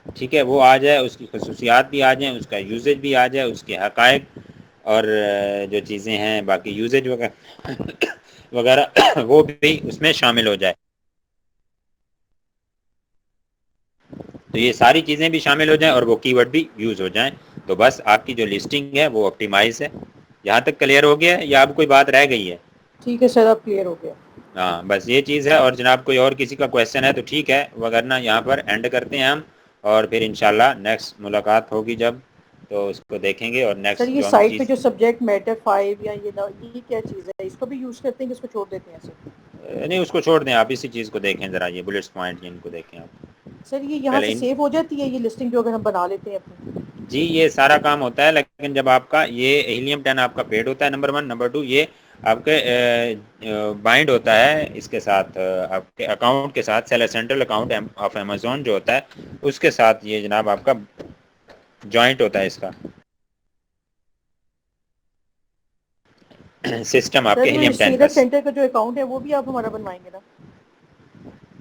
ٹھیک ہے، وہ آ جائے، اس کی خصوصیات بھی آ جائیں، اس کا یوزیج بھی آ جائے، اس کے حقائق اور جو چیزیں ہیں باقی یوزیج وغیرہ وہ بھی اس میں شامل ہو جائے. تو یہ ساری چیزیں بھی شامل ہو جائیں اور وہ کی ورڈ بھی یوز ہو جائیں، تو بس آپ کی جو لسٹنگ ہے وہ آپٹیمائز ہے. یہاں تک کلیئر ہو گیا ہے یا اب کوئی بات رہ گئی ہے؟ ٹھیک ہے سر اب کلیئر ہو گیا. ہاں بس یہ چیز ہے. اور جناب کوئی اور کسی کا کویشچن ہے تو ٹھیک ہے، وگرنہ یہاں پر اینڈ کرتے ہیں ہم، اور پھر انشاءاللہ نیکسٹ ملاقات ہوگی جب تو اس کو دیکھیں گے. اور سر نیکسٹ یہ جو ہم سائٹ پہ چیز جو سبجیکٹ میٹر 5 یا یہ کیا چیز ہے، اس کو بھی یوز کرتے ہیں کہ اس کو چھوڑ دیتے ہیں سر؟ نہیں اس کو چھوڑ دیں آپ، اسی چیز کو دیکھیں ذرا، یہ بلٹس پوائنٹ ان کو دیکھیں آپ سر. یہ یہاں پہلے سے سیو ہو جاتی ہے یہ لسٹنگ جو اگر ہم بنا لیتے ہیں اپنی؟ جی یہ سارا کام ہوتا ہے، لیکن جب آپ کا یہ ہیلیم 10 آپ کا پیڈ ہوتا ہے نمبر 1، نمبر 2 یہ آپ کے بائنڈ ہوتا ہے اس کے ساتھ، آپ کے اکاؤنٹ کے ساتھ، سینٹرل اکاؤنٹ آف امیزون جو ہوتا ہے اس کے ساتھ یہ جناب آپ کا جوائنٹ ہوتا ہے اس کا سسٹم آپ سر کے جو ہیلیم 10 کا. سیرت سینٹر کا جو اکاؤنٹ ہے وہ بھی آپ ہمارا بنوائیں گے نا؟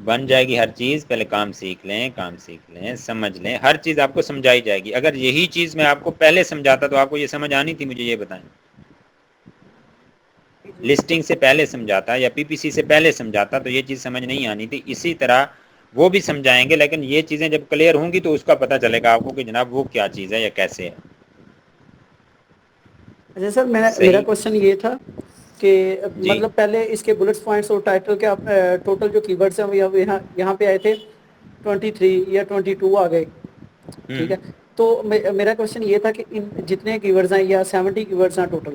بن جائے گی ہر چیز، پہلے کام سیکھ لیں سمجھ لیں، ہر چیز آپ کو سمجھائی جائے گی. اگر یہی چیز میں آپ کو پہلے سمجھاتا تو آپ کو یہ سمجھ آنی تھی؟ مجھے یہ بتائیں. جی لسٹنگ سے پہلے سمجھاتا یا پی پی سی سے پہلے سمجھاتا تو یہ چیز سمجھ نہیں آنی تھی. اسی طرح وہ بھی سمجھائیں گے، لیکن یہ چیزیں جب کلیئر ہوں گی تو اس کا پتہ چلے گا آپ کو کہ جناب وہ کیا چیز ہے یا کیسے ہے. اچھا سر میرا صحیح. کوشچن یہ تھا کہ جی مطلب پہلے اس کے بلٹس پوائنٹس اور ٹائٹل کے ٹوٹل جو کی ورڈز ہیں وہ یہاں پہ آئے تھے 23 یا 22 آ گئے، ٹھیک ہے. تو میرا کوشچن یہ تھا کہ ان جتنے کی ورڈز ہیں یا 70 کی ورڈز ہیں ٹوٹل،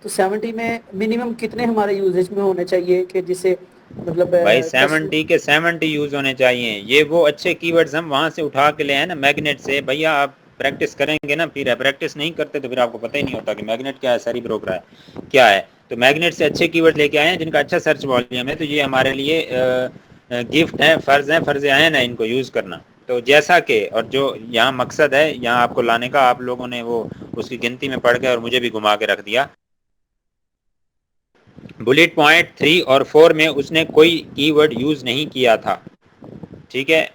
تو 70 میں منیمم کتنے ہمارے یوزیج میں ہونے چاہیے کہ جس سے مطلب بھائی 70 کے 70 یوز ہونے چاہیے. یہ وہ اچھے کی ورڈز ہم وہاں سے اٹھا کے لے ہیں نا میگنیٹ سے. بھیا آپ پریکٹس کریں گے نا, پھر پریکٹس نہیں کرتے تو پھر آپ کو پتہ ہی نہیں ہوتا کہ میگنیٹ کیا ہے, سری بروکر ہے کیا ہے. تو میگنیٹ سے اچھے کی ورڈ لے کے آئے ہیں جن کا اچھا سرچ والیوم ہے. تو یہ ہمارے لیے گفٹ ہے, فرض عین ہے ان کو یوز کرنا. تو جیسا کہ اور جو یہاں مقصد ہے یہاں آپ کو لانے کا, آپ لوگوں نے وہ اس کی گنتی میں پڑھ کے اور مجھے بھی گھما کے رکھ دیا. بلٹ پوائنٹ 3 اور 4 میں اس نے کوئی کی ورڈ یوز نہیں کیا تھا, ٹھیک ہے.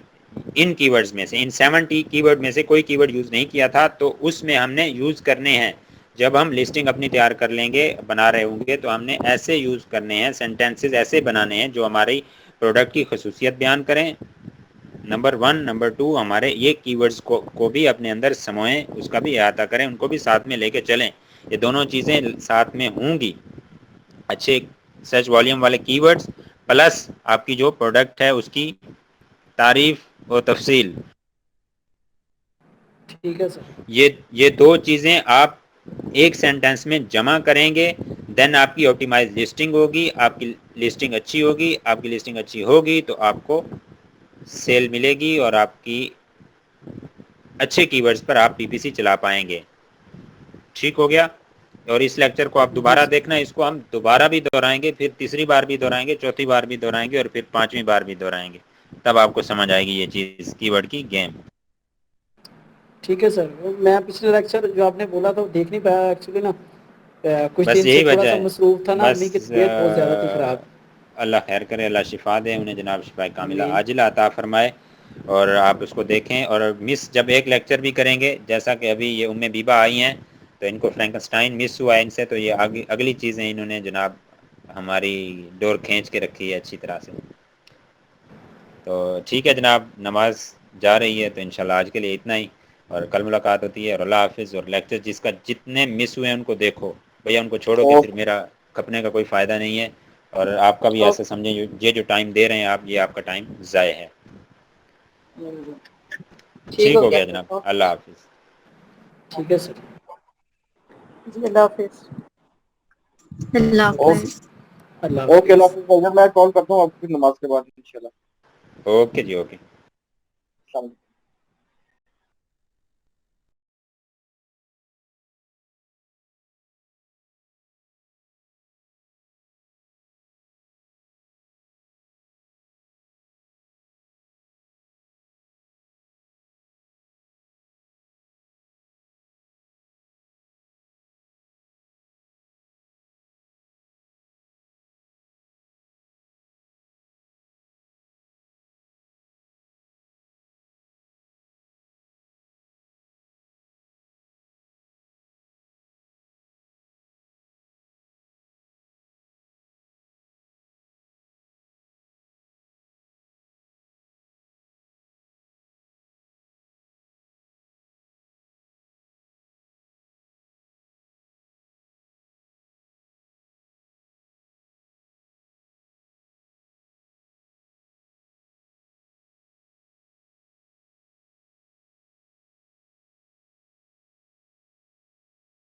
ان کی ورڈز میں سے, ان 70 کی ورڈ میں سے کوئی کی ورڈ یوز نہیں کیا تھا. تو اس میں ہم نے یوز کرنے ہیں. جب ہم لسٹنگ اپنی تیار کر لیں گے, بنا رہے ہوں گے, تو ہم نے ایسے یوز کرنے ہیں, سینٹینسز ایسے بنانے ہیں جو ہماری پروڈکٹ کی خصوصیت بیان کریں, نمبر 1. نمبر 2, ہمارے یہ کی ورڈز کو بھی اپنے اندر سموئیں, اس کا بھی احاطہ کریں, ان کو بھی ساتھ میں لے کے چلیں. یہ دونوں چیزیں ساتھ میں ہوں گی, اچھے سرچ والیوم والے کی ورڈز پلس آپ کی جو پروڈکٹ ہے اس کی تعریف و تفصیل. ٹھیک ہے سر. یہ دو چیزیں آپ ایک سینٹینس میں جمع کریں گے, دین آپ کی آپٹیمائز لسٹنگ ہوگی. آپ کی لسٹنگ اچھی ہوگی, آپ کی لسٹنگ اچھی ہوگی تو آپ کو سیل ملے گی اور آپ کی اچھے کی ورڈز پر آپ پی پی سی چلا پائیں گے. ٹھیک ہو گیا. اور اس لیکچر کو آپ جی دوبارہ سر. دیکھنا, اس کو ہم دوبارہ بھی دہرائیں گے, پھر تیسری بار بھی دہرائیں گے, چوتھی بار بھی دہرائیں گے, اور پھر 5ویں بار بھی دہرائیں گے. تب آپ کو سمجھ آئے گی یہ چیز کی ورڈ کی گیم. ٹھیک ہے سر. میں پچھلے لیکچر جو آپ نے بولا تھا وہ دیکھ نہیں پایا ایکچولی نا, کچھ بس دن سے یہی تھوڑا وجہ سا ہے. مصروف تھا نا, امی کی بس طبیعت بہت زیادہ تھی خراب. اللہ خیر کرے, اللہ شفا دے انہیں, جناب شفا کاملہ آمین. عاجلہ عطا فرمائے. اور آپ اس کو دیکھیں. اور مس جب ایک لیکچر بھی کریں گے, جیسا کہ ابھی یہ بیبا آئی ہیں تو ان کو فرینکسٹائن مس ہوا ہے ان سے, تو یہ اگلی چیزیں انہوں نے جناب ہماری ڈور کھینچ کے رکھی ہے اچھی طرح سے. تو ٹھیک ہے جناب, نماز جا رہی ہے تو انشاءاللہ آج کے لیے اتنا ہی, اور کل ملاقات ہوتی ہے. اور اللہ حافظ. اور لیکچر جس کا جتنے مس ہوئے ہیں ان کو دیکھو بھیا, ان کو چھوڑو گے پھر میرا کھپنے کا کوئی فائدہ نہیں ہے. اور آپ کا بھی ایسا سمجھیں, یہ جو ٹائم دے رہے ہیں آپ, یہ آپ کا ٹائم ضائع ہے. ٹھیک ہو گیا جناب, اللہ حافظ. ٹھیک ہے سر. جی اللہ حافظ. اللہ حافظ. اللہ اوکے, اللہ حافظ. حافظ بھائی جان. میں کال کرتا ہوں آپ کی نماز کے بعد انشاءاللہ. اوکے جی, اوکے. السلام علیکم.